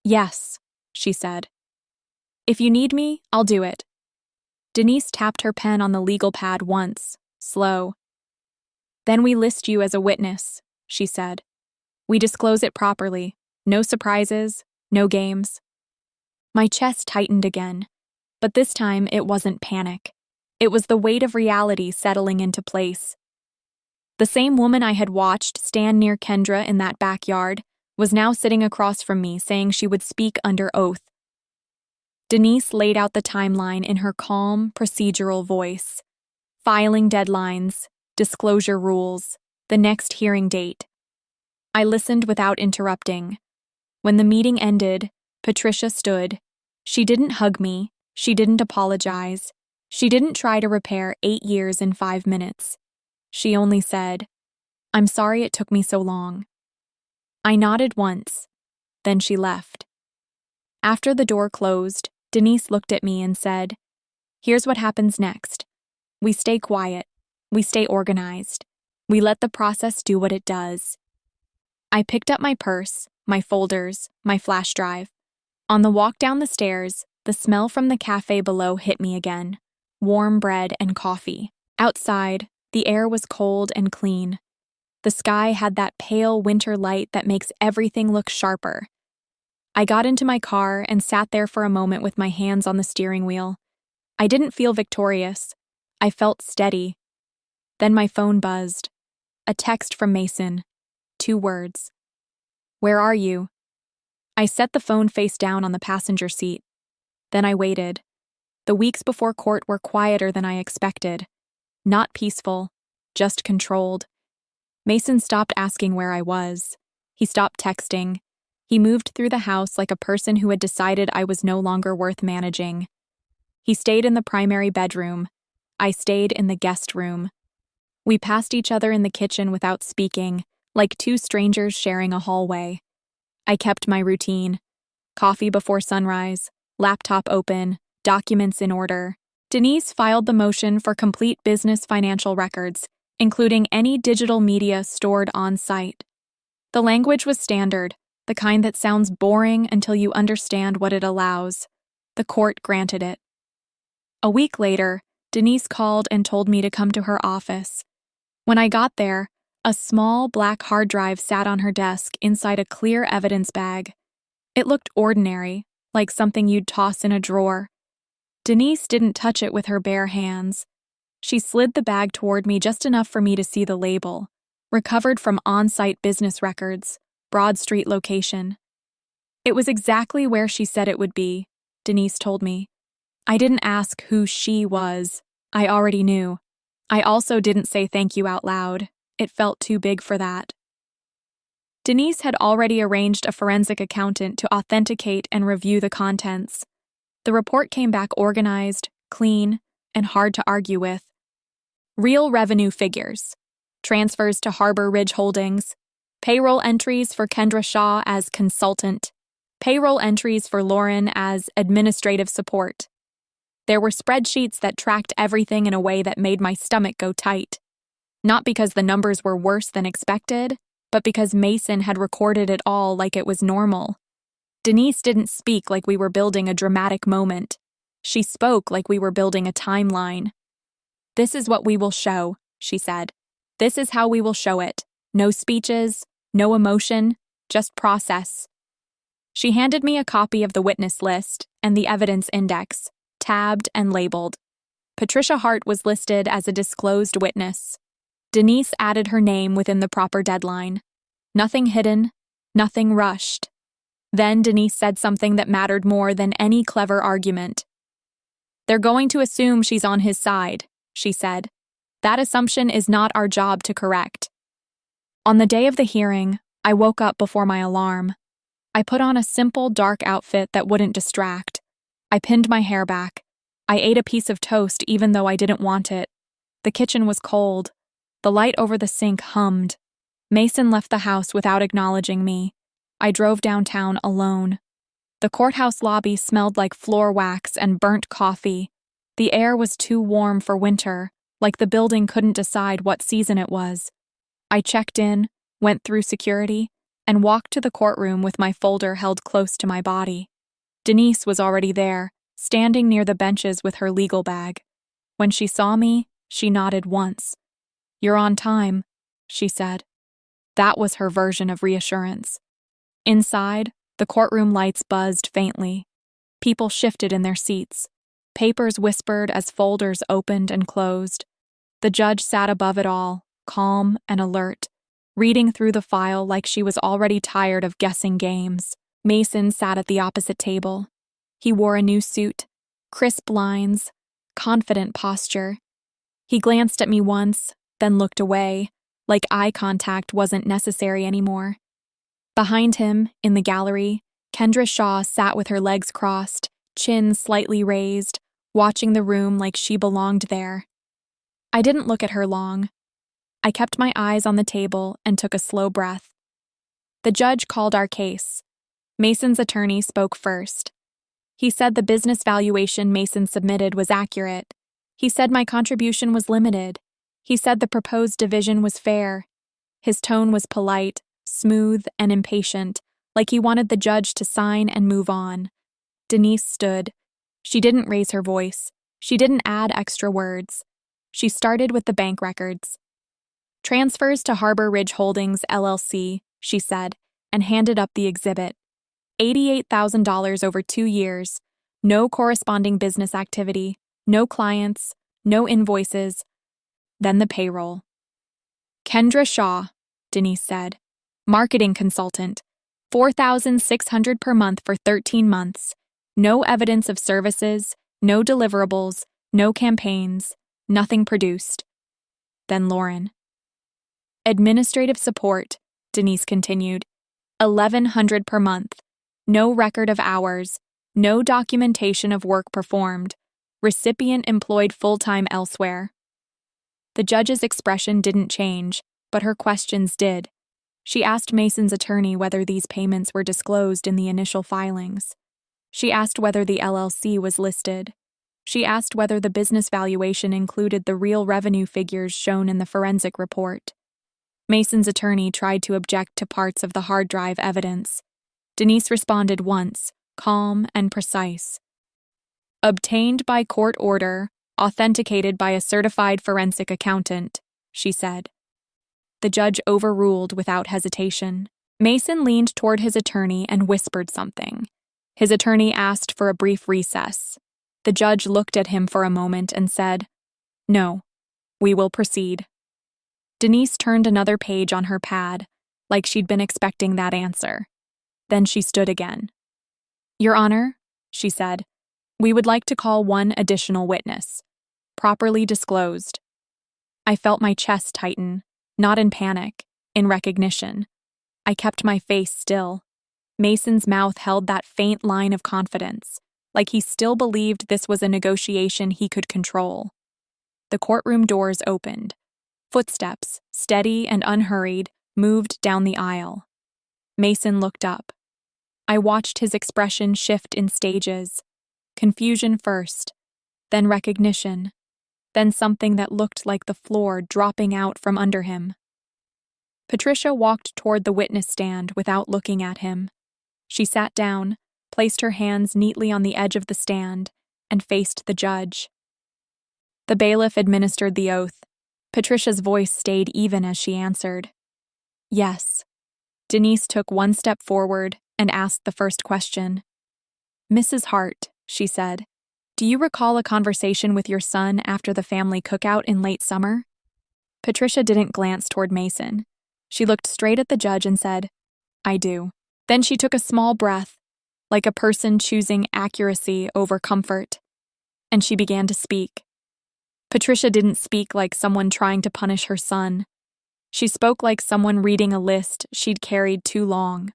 Yes, she said. If you need me, I'll do it. Denise tapped her pen on the legal pad once, slow. Then we list you as a witness, she said. We disclose it properly. No surprises, no games. My chest tightened again, but this time it wasn't panic. It was the weight of reality settling into place. The same woman I had watched stand near Kendra in that backyard was now sitting across from me saying she would speak under oath. Denise laid out the timeline in her calm, procedural voice. Filing deadlines, disclosure rules, the next hearing date. I listened without interrupting. When the meeting ended, Patricia stood. She didn't hug me. She didn't apologize. She didn't try to repair 8 years in 5 minutes. She only said, "I'm sorry it took me so long." I nodded once. Then she left. After the door closed, Denise looked at me and said, "Here's what happens next. We stay quiet. We stay organized. We let the process do what it does." I picked up my purse, my folders, my flash drive. On the walk down the stairs, the smell from the cafe below hit me again. Warm bread and coffee. Outside, the air was cold and clean. The sky had that pale winter light that makes everything look sharper. I got into my car and sat there for a moment with my hands on the steering wheel. I didn't feel victorious. I felt steady. Then my phone buzzed. A text from Mason. 2 words. "Where are you?" I set the phone face down on the passenger seat. Then I waited. The weeks before court were quieter than I expected. Not peaceful, just controlled. Mason stopped asking where I was. He stopped texting. He moved through the house like a person who had decided I was no longer worth managing. He stayed in the primary bedroom. I stayed in the guest room. We passed each other in the kitchen without speaking, like 2 strangers sharing a hallway. I kept my routine. Coffee before sunrise, laptop open, documents in order. Denise filed the motion for complete business financial records, including any digital media stored on site. The language was standard, the kind that sounds boring until you understand what it allows. The court granted it. A week later, Denise called and told me to come to her office. When I got there, a small black hard drive sat on her desk inside a clear evidence bag. It looked ordinary, like something you'd toss in a drawer. Denise didn't touch it with her bare hands. She slid the bag toward me just enough for me to see the label, recovered from on-site business records, Broad Street location. It was exactly where she said it would be, Denise told me. I didn't ask who she was. I already knew. I also didn't say thank you out loud. It felt too big for that. Denise had already arranged a forensic accountant to authenticate and review the contents. The report came back organized, clean, and hard to argue with. Real revenue figures. Transfers to Harbor Ridge Holdings. Payroll entries for Kendra Shaw as consultant. Payroll entries for Lauren as administrative support. There were spreadsheets that tracked everything in a way that made my stomach go tight. Not because the numbers were worse than expected, but because Mason had recorded it all like it was normal. Denise didn't speak like we were building a dramatic moment. She spoke like we were building a timeline. "This is what we will show," she said. "This is how we will show it. No speeches, no emotion, just process." She handed me a copy of the witness list and the evidence index, tabbed and labeled. Patricia Hart was listed as a disclosed witness. Denise added her name within the proper deadline. Nothing hidden, nothing rushed. Then Denise said something that mattered more than any clever argument. "They're going to assume she's on his side," she said. "That assumption is not our job to correct." On the day of the hearing, I woke up before my alarm. I put on a simple, dark outfit that wouldn't distract. I pinned my hair back. I ate a piece of toast even though I didn't want it. The kitchen was cold. The light over the sink hummed. Mason left the house without acknowledging me. I drove downtown alone. The courthouse lobby smelled like floor wax and burnt coffee. The air was too warm for winter, like the building couldn't decide what season it was. I checked in, went through security, and walked to the courtroom with my folder held close to my body. Denise was already there, standing near the benches with her legal bag. When she saw me, she nodded once. "You're on time," she said. That was her version of reassurance. Inside, the courtroom lights buzzed faintly. People shifted in their seats. Papers whispered as folders opened and closed. The judge sat above it all, calm and alert, reading through the file like she was already tired of guessing games. Mason sat at the opposite table. He wore a new suit, crisp lines, confident posture. He glanced at me once, then looked away, like eye contact wasn't necessary anymore. Behind him, in the gallery, Kendra Shaw sat with her legs crossed, chin slightly raised, watching the room like she belonged there. I didn't look at her long. I kept my eyes on the table and took a slow breath. The judge called our case. Mason's attorney spoke first. He said the business valuation Mason submitted was accurate. He said my contribution was limited. He said the proposed division was fair. His tone was polite, smooth, and impatient, like he wanted the judge to sign and move on. Denise stood. She didn't raise her voice. She didn't add extra words. She started with the bank records. "Transfers to Harbor Ridge Holdings, LLC," she said, and handed up the exhibit. $88,000 over 2 years. No corresponding business activity. No clients. No invoices. Then the payroll. "Kendra Shaw," Denise said. "Marketing consultant. $4,600 per month for 13 months. No evidence of services, no deliverables, no campaigns, nothing produced." Then Lauren. "Administrative support," Denise continued. $1,100 per month. No record of hours. No documentation of work performed. Recipient employed full-time elsewhere. The judge's expression didn't change, but her questions did. She asked Mason's attorney whether these payments were disclosed in the initial filings. She asked whether the LLC was listed. She asked whether the business valuation included the real revenue figures shown in the forensic report. Mason's attorney tried to object to parts of the hard drive evidence. Denise responded once, calm and precise. "Obtained by court order, authenticated by a certified forensic accountant," she said. The judge overruled without hesitation. Mason leaned toward his attorney and whispered something. His attorney asked for a brief recess. The judge looked at him for a moment and said, "No, we will proceed." Denise turned another page on her pad, like she'd been expecting that answer. Then she stood again. "Your Honor," she said, "we would like to call one additional witness. Properly disclosed." I felt my chest tighten, not in panic, in recognition. I kept my face still. Mason's mouth held that faint line of confidence, like he still believed this was a negotiation he could control. The courtroom doors opened. Footsteps, steady and unhurried, moved down the aisle. Mason looked up. I watched his expression shift in stages. Confusion first, then recognition, then something that looked like the floor dropping out from under him. Patricia walked toward the witness stand without looking at him. She sat down, placed her hands neatly on the edge of the stand, and faced the judge. The bailiff administered the oath. Patricia's voice stayed even as she answered. "Yes." Denise took one step forward and asked the first question. "Mrs. Hart," she said, "do you recall a conversation with your son after the family cookout in late summer?" Patricia didn't glance toward Mason. She looked straight at the judge and said, "I do." Then she took a small breath, like a person choosing accuracy over comfort. and she began to speak. Patricia didn't speak like someone trying to punish her son. She spoke like someone reading a list she'd carried too long.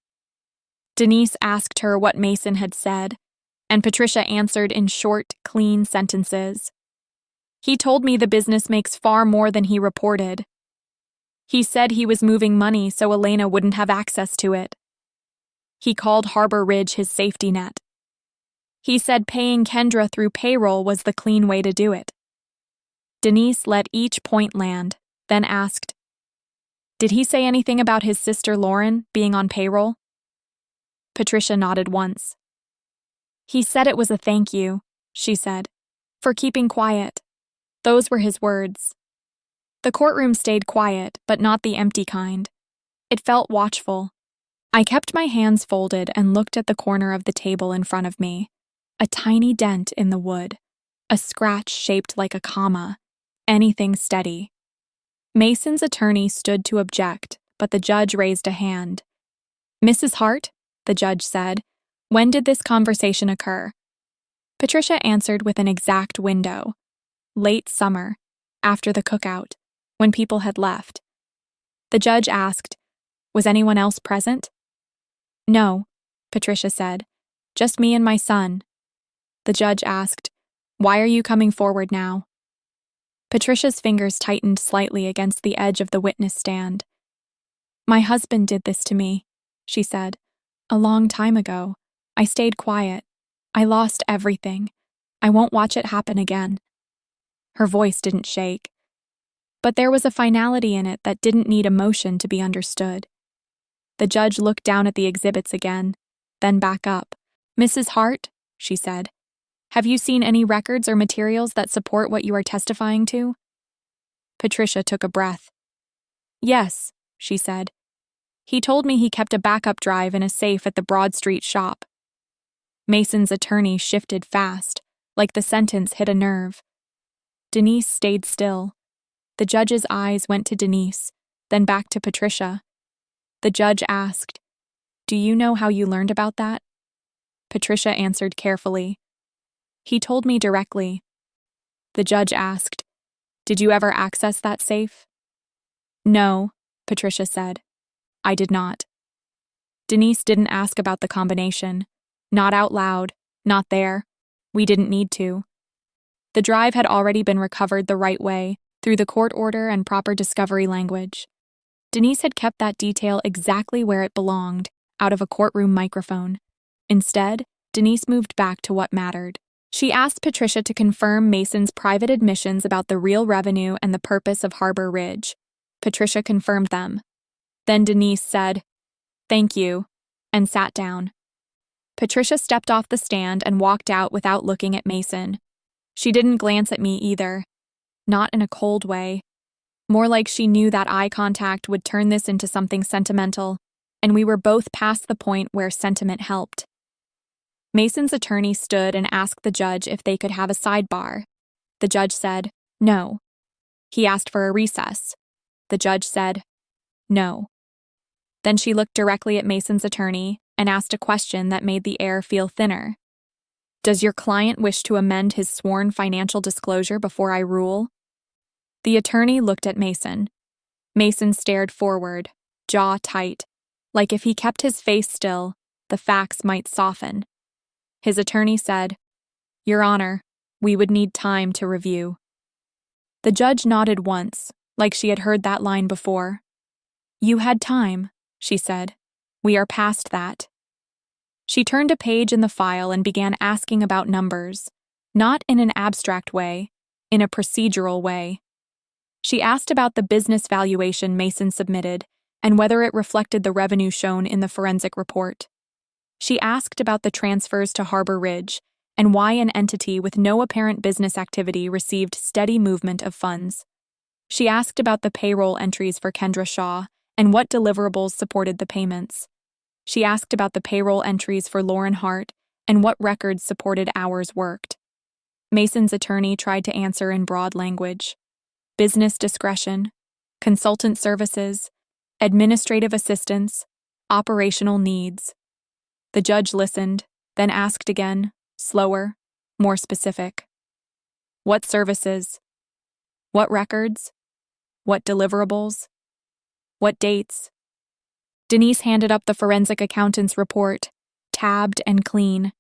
Denise asked her what Mason had said, and Patricia answered in short, clean sentences. He told me the business makes far more than he reported. He said he was moving money so Elena wouldn't have access to it. He called Harbor Ridge his safety net. He said paying Kendra through payroll was the clean way to do it. Denise let each point land, then asked, "Did he say anything about his sister Lauren being on payroll?" Patricia nodded once. "He said it was a thank you," she said, "for keeping quiet." Those were his words. The courtroom stayed quiet, but not the empty kind. It felt watchful. I kept my hands folded and looked at the corner of the table in front of me. A tiny dent in the wood, a scratch shaped like a comma, anything steady. Mason's attorney stood to object, but the judge raised a hand. "Mrs. Hart," the judge said, "when did this conversation occur?" Patricia answered with an exact window. Late summer, after the cookout, when people had left. The judge asked, "Was anyone else present?" "No," Patricia said, "just me and my son." The judge asked, "Why are you coming forward now?" Patricia's fingers tightened slightly against the edge of the witness stand. "My husband did this to me," she said. "A long time ago. I stayed quiet. I lost everything. I won't watch it happen again." Her voice didn't shake. But there was a finality in it that didn't need emotion to be understood. The judge looked down at the exhibits again, then back up. "Mrs. Hart," she said, "have you seen any records or materials that support what you are testifying to?" Patricia took a breath. "Yes," she said. "He told me he kept a backup drive in a safe at the Broad Street shop." Mason's attorney shifted fast, like the sentence hit a nerve. Denise stayed still. The judge's eyes went to Denise, then back to Patricia. The judge asked, "Do you know how you learned about that?" Patricia answered carefully. "He told me directly." The judge asked, "Did you ever access that safe?" "No," Patricia said. "I did not." Denise didn't ask about the combination. Not out loud, not there. We didn't need to. The drive had already been recovered the right way, through the court order and proper discovery language. Denise had kept that detail exactly where it belonged, out of a courtroom microphone. Instead, Denise moved back to what mattered. She asked Patricia to confirm Mason's private admissions about the real revenue and the purpose of Harbor Ridge. Patricia confirmed them. Then Denise said, "Thank you," and sat down. Patricia stepped off the stand and walked out without looking at Mason. She didn't glance at me either. Not in a cold way. More like she knew that eye contact would turn this into something sentimental, and we were both past the point where sentiment helped. Mason's attorney stood and asked the judge if they could have a sidebar. The judge said, "No." He asked for a recess. The judge said, "No." Then she looked directly at Mason's attorney and asked a question that made the air feel thinner. "Does your client wish to amend his sworn financial disclosure before I rule?" The attorney looked at Mason. Mason stared forward, jaw tight, like if he kept his face still, the facts might soften. His attorney said, "Your Honor, we would need time to review." The judge nodded once, like she had heard that line before. "You had time," she said. "We are past that." She turned a page in the file and began asking about numbers, not in an abstract way, in a procedural way. She asked about the business valuation Mason submitted and whether it reflected the revenue shown in the forensic report. She asked about the transfers to Harbor Ridge and why an entity with no apparent business activity received steady movement of funds. She asked about the payroll entries for Kendra Shaw and what deliverables supported the payments. She asked about the payroll entries for Lauren Hart and what records supported hours worked. Mason's attorney tried to answer in broad language. Business discretion, consultant services, administrative assistance, operational needs. The judge listened, then asked again, slower, more specific. What services? What records? What deliverables? What dates? Denise handed up the forensic accountant's report, tabbed and clean.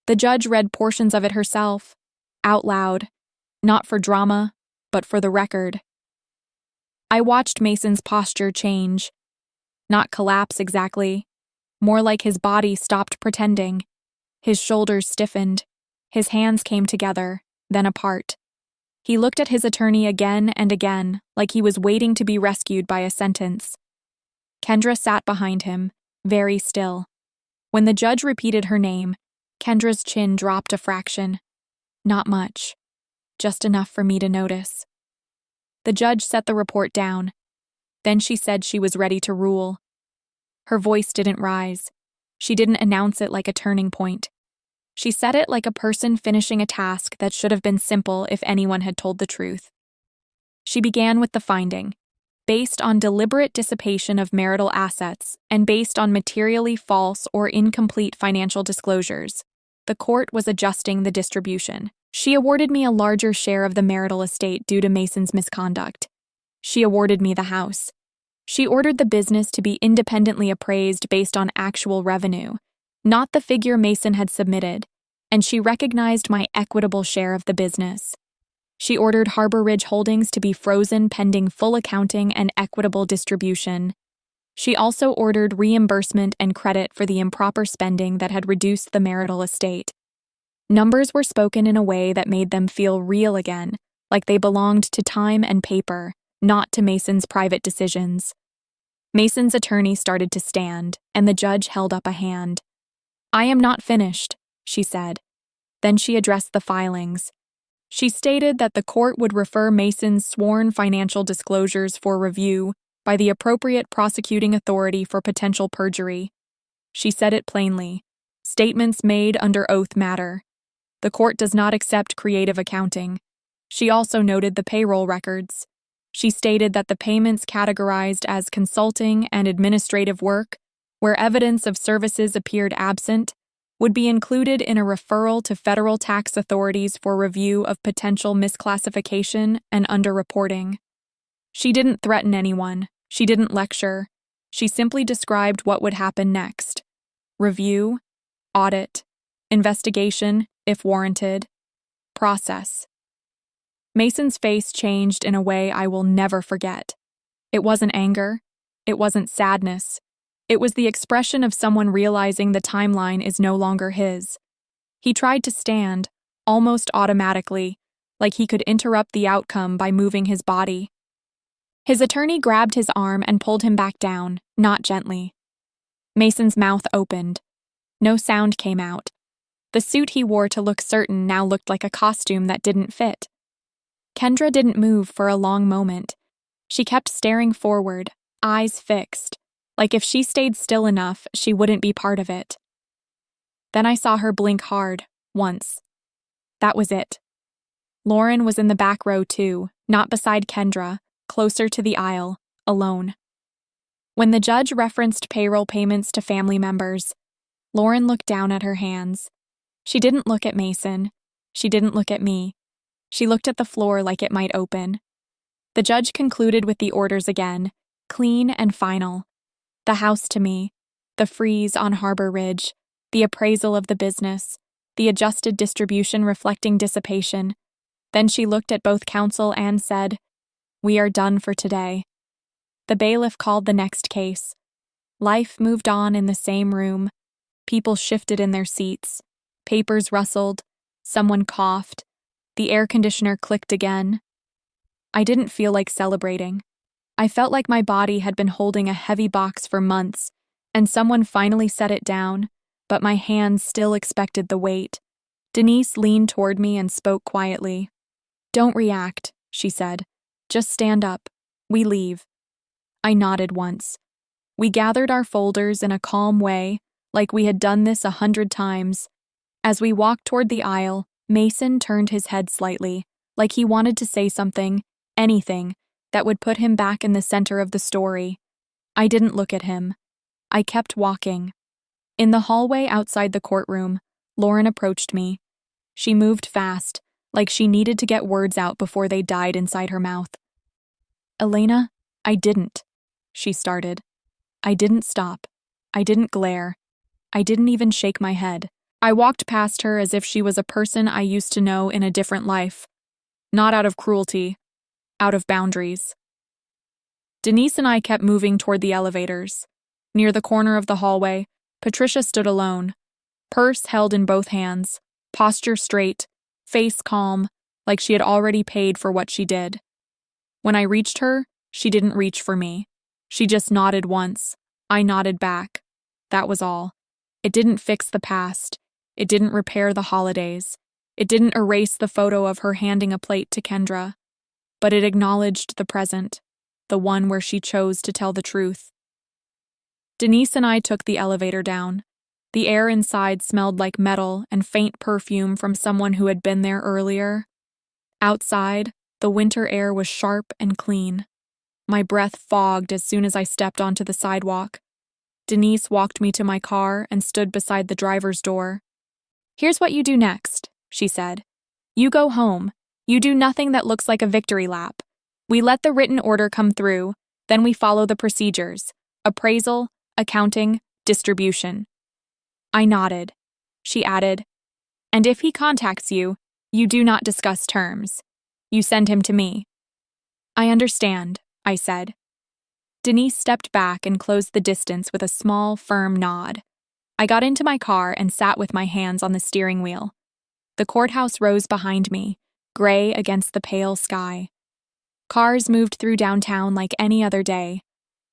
The judge read portions of it herself, out loud, not for drama, but for the record. I watched Mason's posture change. Not collapse exactly, more like his body stopped pretending. His shoulders stiffened, his hands came together, then apart. He looked at his attorney again and again, like he was waiting to be rescued by a sentence. Kendra sat behind him, very still. When the judge repeated her name, Kendra's chin dropped a fraction. Not much, just enough for me to notice. The judge set the report down. Then she said she was ready to rule. Her voice didn't rise. She didn't announce it like a turning point. She said it like a person finishing a task that should have been simple if anyone had told the truth. She began with the finding. Based on deliberate dissipation of marital assets and based on materially false or incomplete financial disclosures, the court was adjusting the distribution. She awarded me a larger share of the marital estate due to Mason's misconduct. She awarded me the house. She ordered the business to be independently appraised based on actual revenue, not the figure Mason had submitted, and she recognized my equitable share of the business. She ordered Harbor Ridge Holdings to be frozen pending full accounting and equitable distribution. She also ordered reimbursement and credit for the improper spending that had reduced the marital estate. Numbers were spoken in a way that made them feel real again, like they belonged to time and paper, not to Mason's private decisions. Mason's attorney started to stand, and the judge held up a hand. "I am not finished," she said. Then she addressed the filings. She stated that the court would refer Mason's sworn financial disclosures for review by the appropriate prosecuting authority for potential perjury. She said it plainly. Statements made under oath matter. The court does not accept creative accounting. She also noted the payroll records. She stated that the payments categorized as consulting and administrative work, where evidence of services appeared absent, would be included in a referral to federal tax authorities for review of potential misclassification and underreporting. She didn't threaten anyone. She didn't lecture. She simply described what would happen next. Review, audit, investigation, if warranted, process. Mason's face changed in a way I will never forget. It wasn't anger. It wasn't sadness. It was the expression of someone realizing the timeline is no longer his. He tried to stand, almost automatically, like he could interrupt the outcome by moving his body. His attorney grabbed his arm and pulled him back down, not gently. Mason's mouth opened. No sound came out. The suit he wore to look certain now looked like a costume that didn't fit. Kendra didn't move for a long moment. She kept staring forward, eyes fixed, like if she stayed still enough, she wouldn't be part of it. Then I saw her blink hard, once. That was it. Lauren was in the back row too, not beside Kendra, closer to the aisle, alone. When the judge referenced payroll payments to family members, Lauren looked down at her hands. She didn't look at Mason. She didn't look at me. She looked at the floor like it might open. The judge concluded with the orders again, clean and final. The house to me, the freeze on Harbor Ridge, the appraisal of the business, the adjusted distribution reflecting dissipation. Then she looked at both counsel and said, "We are done for today." The bailiff called the next case. Life moved on in the same room. People shifted in their seats. Papers rustled. Someone coughed. The air conditioner clicked again. I didn't feel like celebrating. I felt like my body had been holding a heavy box for months, and someone finally set it down, but my hands still expected the weight. Denise leaned toward me and spoke quietly. "Don't react," she said. "Just stand up. We leave." I nodded once. We gathered our folders in a calm way, like we had done this 100 times. As we walked toward the aisle, Mason turned his head slightly, like he wanted to say something, anything, that would put him back in the center of the story. I didn't look at him. I kept walking. In the hallway outside the courtroom, Lauren approached me. She moved fast, like she needed to get words out before they died inside her mouth. "Elena, I didn't," she started. I didn't stop. I didn't glare. I didn't even shake my head. I walked past her as if she was a person I used to know in a different life. Not out of cruelty, out of boundaries. Denise and I kept moving toward the elevators. Near the corner of the hallway, Patricia stood alone, purse held in both hands, posture straight, face calm, like she had already paid for what she did. When I reached her, she didn't reach for me. She just nodded once. I nodded back. That was all. It didn't fix the past. It didn't repair the holidays. It didn't erase the photo of her handing a plate to Kendra. But it acknowledged the present, the one where she chose to tell the truth. Denise and I took the elevator down. The air inside smelled like metal and faint perfume from someone who had been there earlier. Outside, the winter air was sharp and clean. My breath fogged as soon as I stepped onto the sidewalk. Denise walked me to my car and stood beside the driver's door. "Here's what you do next," she said. "You go home. You do nothing that looks like a victory lap. We let the written order come through, then we follow the procedures: appraisal, accounting, distribution." I nodded. She added, "And if he contacts you, you do not discuss terms. You send him to me." "I understand," I said. Denise stepped back and closed the distance with a small, firm nod. I got into my car and sat with my hands on the steering wheel. The courthouse rose behind me, gray against the pale sky. Cars moved through downtown like any other day.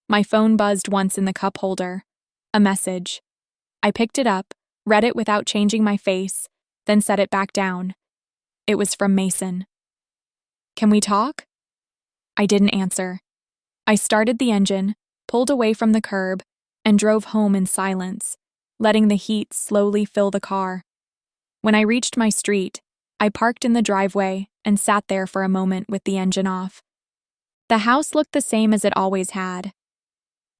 My phone buzzed once in the cup holder. A message. I picked it up, read it without changing my face, then set it back down. It was from Mason. "Can we talk?" I didn't answer. I started the engine, pulled away from the curb, and drove home in silence, letting the heat slowly fill the car. When I reached my street, I parked in the driveway and sat there for a moment with the engine off. The house looked the same as it always had,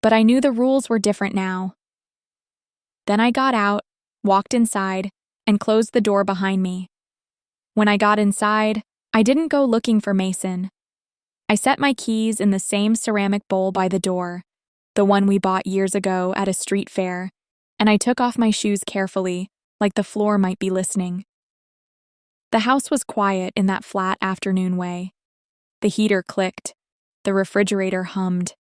but I knew the rules were different now. Then I got out, walked inside, and closed the door behind me. When I got inside, I didn't go looking for Mason. I set my keys in the same ceramic bowl by the door, the one we bought years ago at a street fair, and I took off my shoes carefully, like the floor might be listening. The house was quiet in that flat afternoon way. The heater clicked. The refrigerator hummed.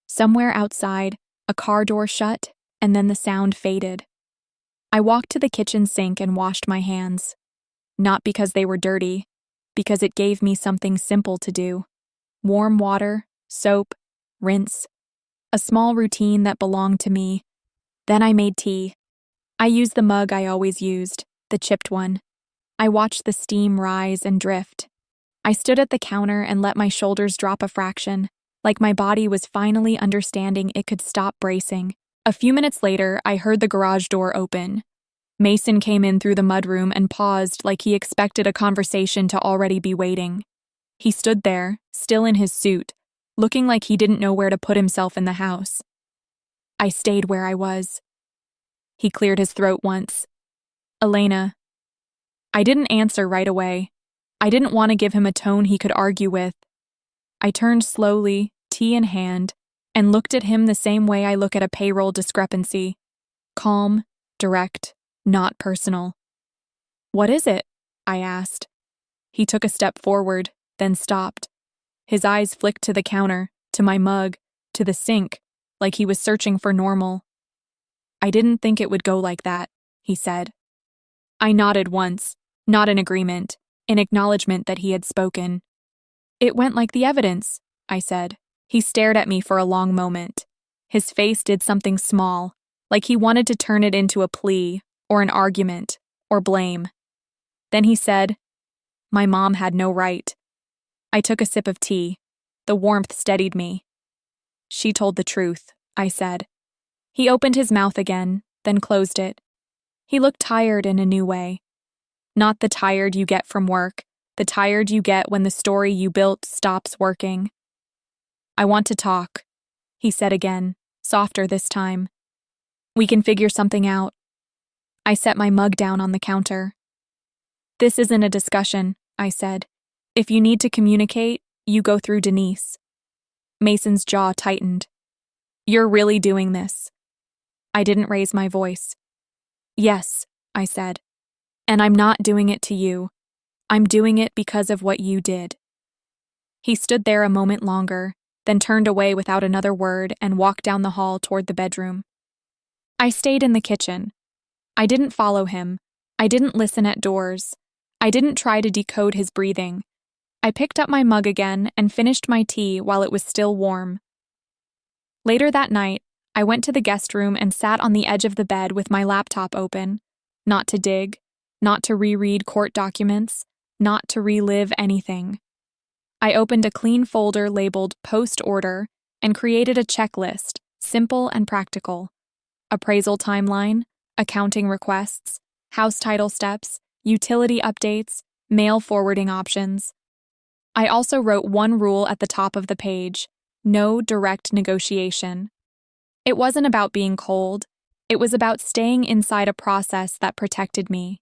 Somewhere outside, a car door shut, and then the sound faded. I walked to the kitchen sink and washed my hands. Not because they were dirty, because it gave me something simple to do. Warm water, soap, rinse. A small routine that belonged to me. Then I made tea. I used the mug I always used, the chipped one. I watched the steam rise and drift. I stood at the counter and let my shoulders drop a fraction, like my body was finally understanding it could stop bracing. A few minutes later, I heard the garage door open. Mason came in through the mudroom and paused like he expected a conversation to already be waiting. He stood there, still in his suit, looking like he didn't know where to put himself in the house. I stayed where I was. He cleared his throat once. "Elena." I didn't answer right away. I didn't want to give him a tone he could argue with. I turned slowly, tea in hand, and looked at him the same way I look at a payroll discrepancy. Calm, direct, not personal. "What is it?" I asked. He took a step forward, then stopped. His eyes flicked to the counter, to my mug, to the sink, like he was searching for normal. "I didn't think it would go like that," he said. I nodded once, not in agreement, in acknowledgement that he had spoken. "It went like the evidence," I said. He stared at me for a long moment. His face did something small, like he wanted to turn it into a plea, or an argument, or blame. Then he said, "My mom had no right." I took a sip of tea. The warmth steadied me. "She told the truth," I said. He opened his mouth again, then closed it. He looked tired in a new way. Not the tired you get from work, the tired you get when the story you built stops working. "I want to talk," he said again, softer this time. "We can figure something out." I set my mug down on the counter. "This isn't a discussion. I said. If you need to communicate, you go through Denise. Mason's jaw tightened. You're really doing this. I didn't raise my voice. Yes, I said. And I'm not doing it to you. I'm doing it because of what you did. He stood there a moment longer, then turned away without another word and walked down the hall toward the bedroom. I stayed in the kitchen. I didn't follow him. I didn't listen at doors. I didn't try to decode his breathing. I picked up my mug again and finished my tea while it was still warm. Later that night, I went to the guest room and sat on the edge of the bed with my laptop open, not to dig, not to reread court documents, not to relive anything. I opened a clean folder labeled Post-Order and created a checklist, simple and practical. Appraisal timeline, accounting requests, house title steps, utility updates, mail forwarding options. I also wrote one rule at the top of the page: no direct negotiation. It wasn't about being cold. It was about staying inside a process that protected me.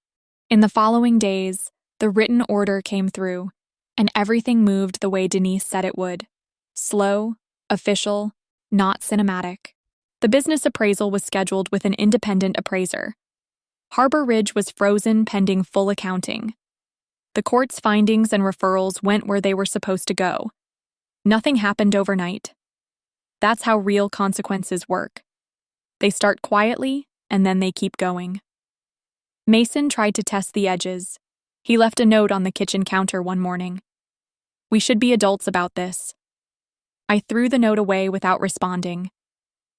In the following days, the written order came through, and everything moved the way Denise said it would. Slow, official, not cinematic. The business appraisal was scheduled with an independent appraiser. Harbor Ridge was frozen pending full accounting. The court's findings and referrals went where they were supposed to go. Nothing happened overnight. That's how real consequences work. They start quietly, and then they keep going. Mason tried to test the edges. He left a note on the kitchen counter one morning. We should be adults about this. I threw the note away without responding.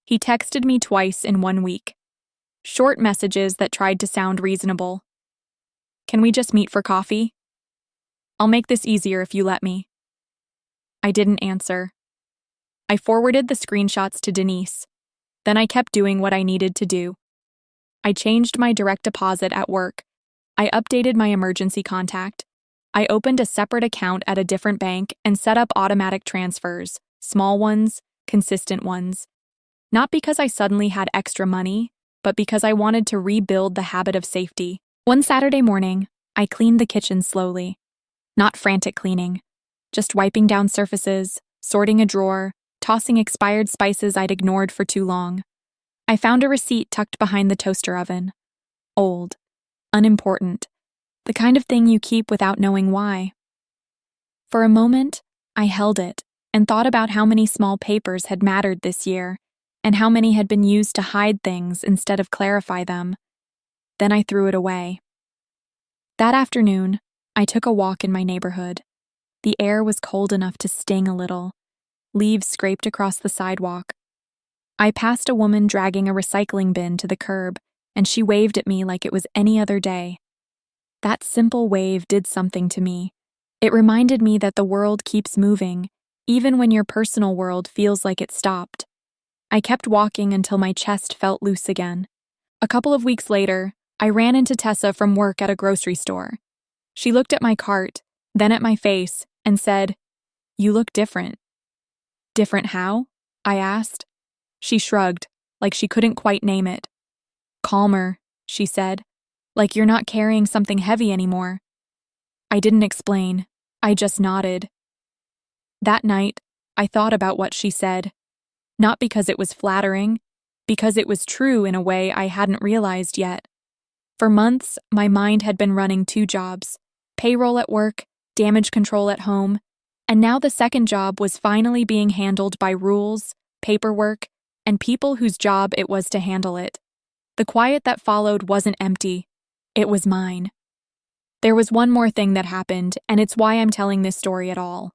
He texted me twice in 1 week. Short messages that tried to sound reasonable. Can we just meet for coffee? I'll make this easier if you let me. I didn't answer. I forwarded the screenshots to Denise. Then I kept doing what I needed to do. I changed my direct deposit at work. I updated my emergency contact. I opened a separate account at a different bank and set up automatic transfers, small ones, consistent ones. Not because I suddenly had extra money, but because I wanted to rebuild the habit of safety. One Saturday morning, I cleaned the kitchen slowly. Not frantic cleaning, just wiping down surfaces, sorting a drawer, tossing expired spices I'd ignored for too long. I found a receipt tucked behind the toaster oven. Old, unimportant, the kind of thing you keep without knowing why. For a moment, I held it and thought about how many small papers had mattered this year, and how many had been used to hide things instead of clarify them. Then I threw it away. That afternoon, I took a walk in my neighborhood. The air was cold enough to sting a little. Leaves scraped across the sidewalk. I passed a woman dragging a recycling bin to the curb, and she waved at me like it was any other day. That simple wave did something to me. It reminded me that the world keeps moving, even when your personal world feels like it stopped. I kept walking until my chest felt loose again. A couple of weeks later, I ran into Tessa from work at a grocery store. She looked at my cart, then at my face, and said, "You look different." Different how? I asked. She shrugged, like she couldn't quite name it. Calmer, she said, like you're not carrying something heavy anymore. I didn't explain. I just nodded. That night, I thought about what she said. Not because it was flattering, because it was true in a way I hadn't realized yet. For months, my mind had been running 2 jobs, payroll at work, damage control at home, and now the second job was finally being handled by rules, paperwork, and people whose job it was to handle it. The quiet that followed wasn't empty. It was mine. There was one more thing that happened, and it's why I'm telling this story at all.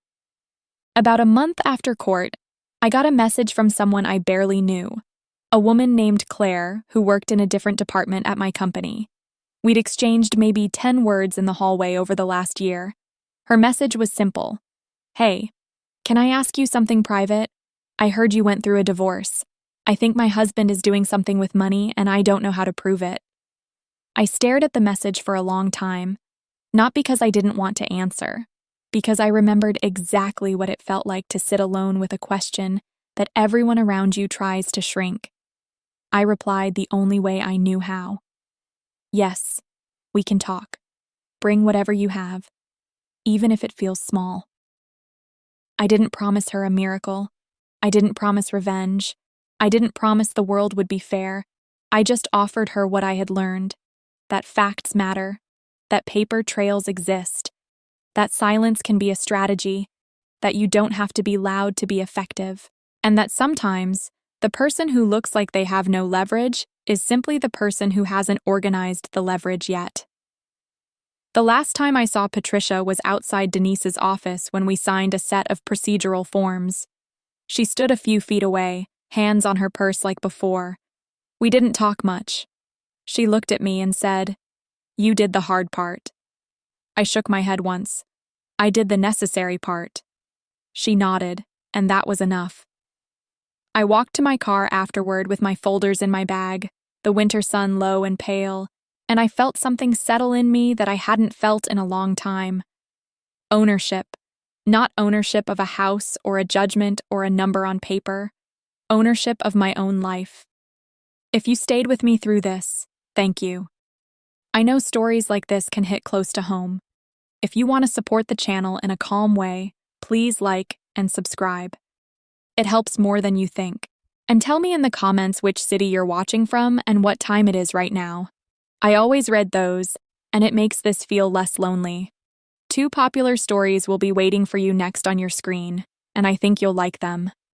About a month after court, I got a message from someone I barely knew, a woman named Claire who worked in a different department at my company. We'd exchanged maybe 10 words in the hallway over the last year. Her message was simple. Hey, can I ask you something private? I heard you went through a divorce. I think my husband is doing something with money and I don't know how to prove it. I stared at the message for a long time, not because I didn't want to answer, because I remembered exactly what it felt like to sit alone with a question that everyone around you tries to shrink. I replied the only way I knew how. Yes, we can talk. Bring whatever you have. even if it feels small. I didn't promise her a miracle. I didn't promise revenge. I didn't promise the world would be fair. I just offered her what I had learned, that facts matter, that paper trails exist, that silence can be a strategy, that you don't have to be loud to be effective, and that sometimes the person who looks like they have no leverage is simply the person who hasn't organized the leverage yet. The last time I saw Patricia was outside Denise's office when we signed a set of procedural forms. She stood a few feet away, hands on her purse like before. We didn't talk much. She looked at me and said, "You did the hard part." I shook my head once. I did the necessary part. She nodded, and that was enough. I walked to my car afterward with my folders in my bag, the winter sun low and pale, and I felt something settle in me that I hadn't felt in a long time. Ownership. Not ownership of a house or a judgment or a number on paper. Ownership of my own life. If you stayed with me through this, thank you. I know stories like this can hit close to home. If you want to support the channel in a calm way, please like and subscribe. It helps more than you think. And tell me in the comments which city you're watching from and what time it is right now. I always read those, and it makes this feel less lonely. 2 popular stories will be waiting for you next on your screen, and I think you'll like them.